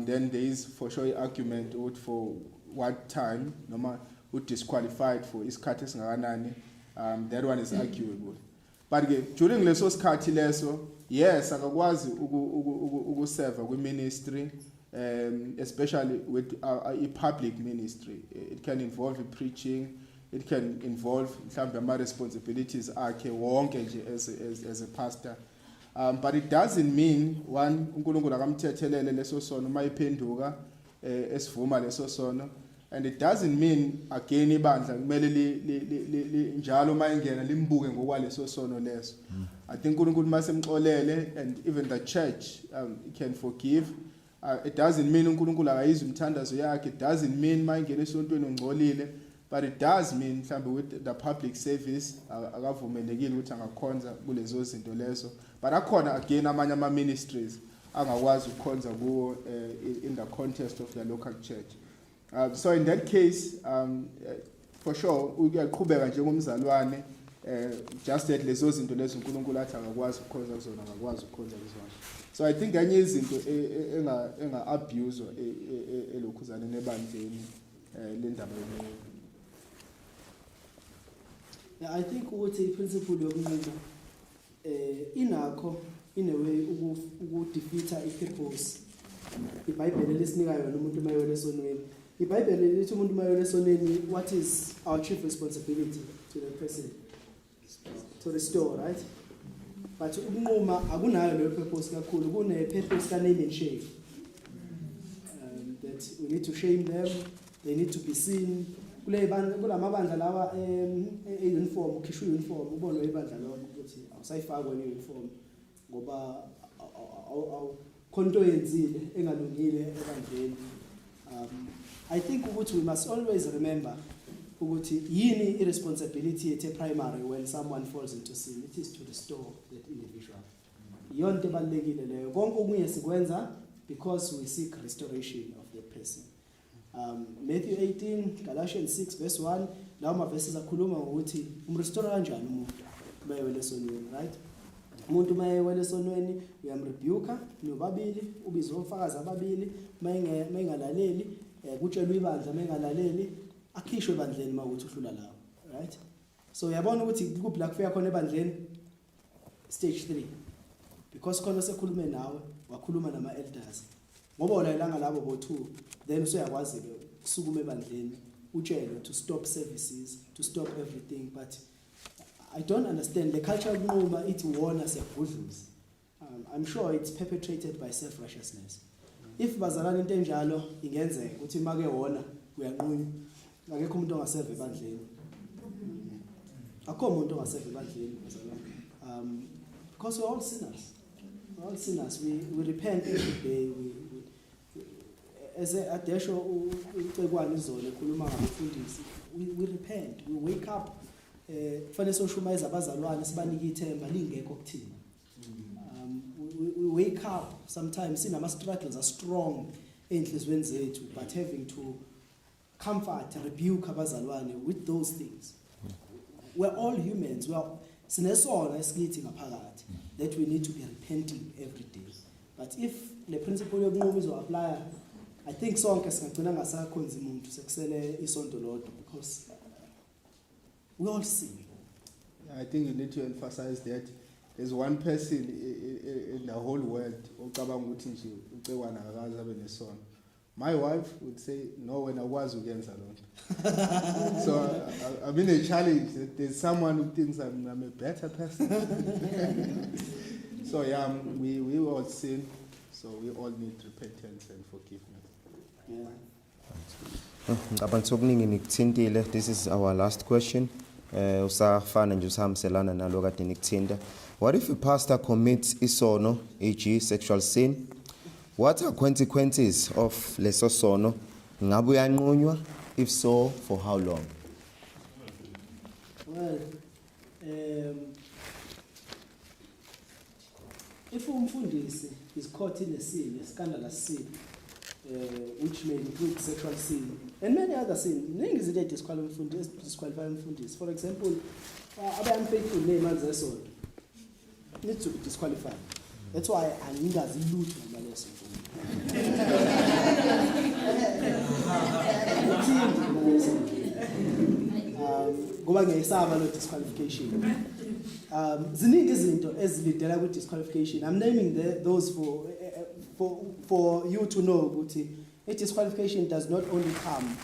Then there is for sure argument for what time noma disqualified for isikhathi esingakanani. That one is arguable. But during leso sikhathi leso yes akakwazi ukuserve ku ministry. Especially with a public ministry. It can involve preaching, it can involve some responsibilities as a pastor. But it doesn't mean one uNkulunkulu akamthethelele leso sono mayiphenduka esivuma leso sono, and it doesn't mean again ibandla kumele njalo mayingena limbuke ngokwaleso sono leso. I think uNkulunkulu masemxolele and even the church can forgive. It doesn't mean uNkulunkulu akayizwa umthandazo yakhe. It doesn't mean mayingena esontweni ungcolile, but it does mean mhlambe with the public service akavumelekile ukuthi angakhonza kulezo zinto lezo. But akhona again amanye ama ministries angakwazi ukukhonza kuwo in the context of the local church. So in that case for sure uyaqhubeka njengomzalwane just that lezo zinto lezo uNkulunkulu athi akakwazi ukukhonza kuzona akakwazi ukukhonza kuzona. So I think anye izinto enga abuse elokhuzana nebandleni lendaba yonke. Yeah, I think ukuthi iprinciple yokunquma inakho in a way ukudefeata ipurpose. iBhayibheli lesinika yona umuntu mayewele esonweni. iBhayibheli lithi umuntu mayewele esonweni, what is our chief responsibility to the person? To restore, right? But ukunquma akunayo leyo purpose kakhulu, kune purpose ka name and shame. That we need to shame them, they need to be seen. Kulamabandla lawa uniform, ukhishwe uniform, ubonwe ibandla lokho ukuthi awusayifakwa le uniform ngoba khonto yenzile engalungile ebandleni. I think ukuthi we must always remember ukuthi yini irresponsibility yethu primary when someone falls into sin. It is to restore that individual. Yonke ebalekile leyo, konke okunye sikwenza because we seek restoration of the person. Matthew 18, Galatians 6 verse 1, lawo ma verses akhuluma ngokuthi umrestore kanjani umuntu mayewele esonweni, right? Umuntu mayewele esonweni uyamrebuka nobabili, ubiza ofakazi ababili, mayingalaleli kutshelwe ibandla mengalaleli akhishwe ebandleni mawukuthi uhlula lawo, right? So uyabona ukuthi ku-black fair khona ebandleni stage 3 because khona sekhulume nawe wakhuluma nama-elders ngoba olayelanga labo bo-2 then usuyakwazi-ke kusukuma ebandleni utshelwe to stop services, to stop everything, but I don't understand the culture yokunquma ithi wona siyakudluza. I'm sure it's perpetrated by self-righteousness. If bazalana into enjalo ingenzeka ukuthi make wona uyanqunywa akekho umuntu ongaseve ebandleni. Akho umuntu ongaseve ebandleni bazalana. Because we're all sinners. We're all sinners. We repent every day. As a desho ucekwane izolo ekhuluma ngabafundisi, we repent, we wake up. Kufanele soshumayeza abazalwane sibanike ithemba lingekho kuthina. We wake up sometimes sinama struggles are strong enhlizweni zethu, but having to comfort, rebuke abazalwane with those things. We're all humans. Sinesona esikithi ngaphakathi that we need to be repenting every day. But if the principle yokunquma izo apply, I think sonke singagcina ngasakhonza umuntu sekusele isonto lodwa because we all sin. I think you need to emphasize that there's one person in the whole world ocabanga ukuthi nje ucekwana akazi abe nesono. My wife would say no when I was against alone. So I've been a challenge that there's someone who thinks I'm a better person. So yeah, we all sin, so we all need repentance and forgiveness. Ngicabanga sokuningi nikuthintile. This is our last question. Usafana nje usahamselana nalo kade nikuthinta. What if a pastor commits isono, e.g. sexual sin? What are consequences of leso sono? Ngabe uyanqunywa? If so, for how long? Well, if umfundisi is caught in a sin, a scandalous sin, which may include sexual sin and many other sins, ningi izinto disqualify umfundisi. For example, unfaithful name zesonto need to be disqualified. That's why angingazi lutho ngaleso. Ngoba ngiyisaba lo disqualification. Ziningi izinto ezilidela ku disqualification. I'm naming those for you to know ukuthi a disqualification does not only come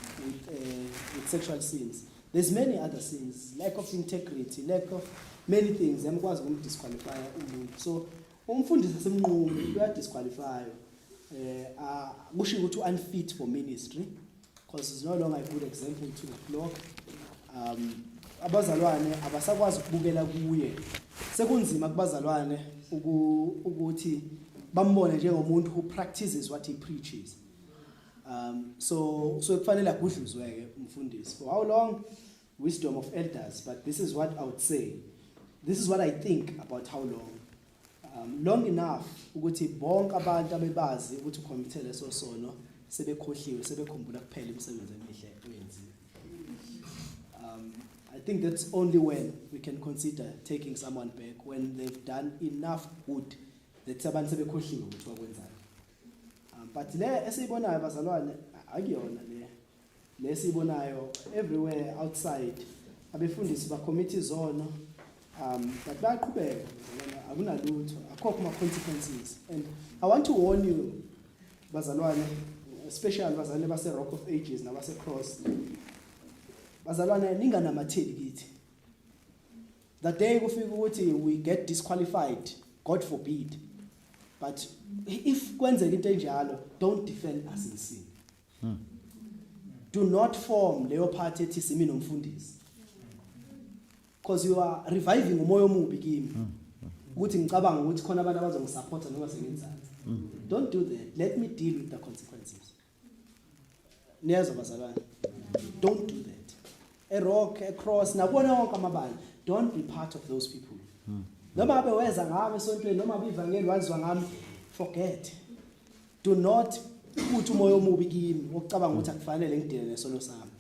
with sexual sins. There's many other sins, lack of integrity, lack of many things. Amkwazi ukumdisqualify umuntu. So umfundisi asemnqumi uyadisqualify. Kusho ukuthi unfit for ministry because it's no longer a good example to the flock. Abazalwane abasakwazi ukubukela kuye. Sekunzima kubazalwane ukuthi bambone njengomuntu who practices what he preaches. So kufanele akudluzweke umfundisi. For how long? Wisdom of elders, but this is what I would say. This is what I think about how long. Long enough ukuthi bonke abantu abebazi ukuthi ucommittele sosono sebekhohliwe sebekhumbula kuphela imisebenzi emihle oyenziwe. I think that's only when we can consider taking someone back, when they've done enough good that abantu sebekhohliwe ukuthi wakwenzani. But le esibonayo bazalwane akuyona le esibonayo everywhere outside abefundisi ba commit izono but bayaqhubeka akunalutho akho kuma consequences. And I want to warn you bazalwane, especially bazalwane base Rock of Ages nabase Cross, bazalwane ninganamatheli kithi. The day kufika ukuthi we get disqualified, God forbid, but if kwenzeka into enjalo, don't defend us in sin. Do not form leyo party ethi simi nomfundisi, because you are reviving umoya omubi kimi ukuthi ngicabanga ukuthi khona abantu abazongisupport noma sengenzani. Don't do that. Let me deal with the consequences. Niyazwa bazalwane, don't do that. A Rock, a Cross, nabona wonke amabala, don't be part of those people. Noma abe weza ngami esontweni, noma abe ivangeli wazwa ngami, forget. Do not put umoya omubi kimi wokucabanga ukuthi akufanele ngidile nesono sami.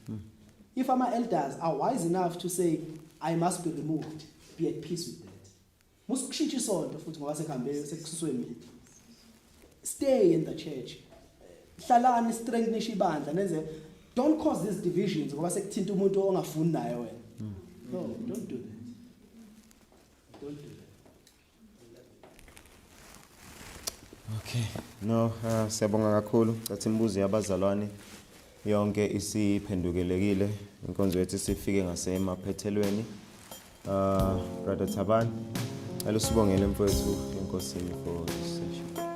If our elders are wise enough to say I must be removed, be at peace with that. Muskushintsha isonto futhi ngoba sekuhambe sekususwe mina. Stay in the church. hlalani strengthen ibandla nenze don't cause these divisions ngoba sekuthinta umuntu ongafuni naye wena. No, don't do that. Don't do that. Okay. No, siyabonga kakhulu. Cathi imibuzo yabazalwane yonke isiphendukelekile. Inkonzo yethu sifike ngasemaphethelweni. Brother Thabani, alo sibongele mfowethu enkosini for this session.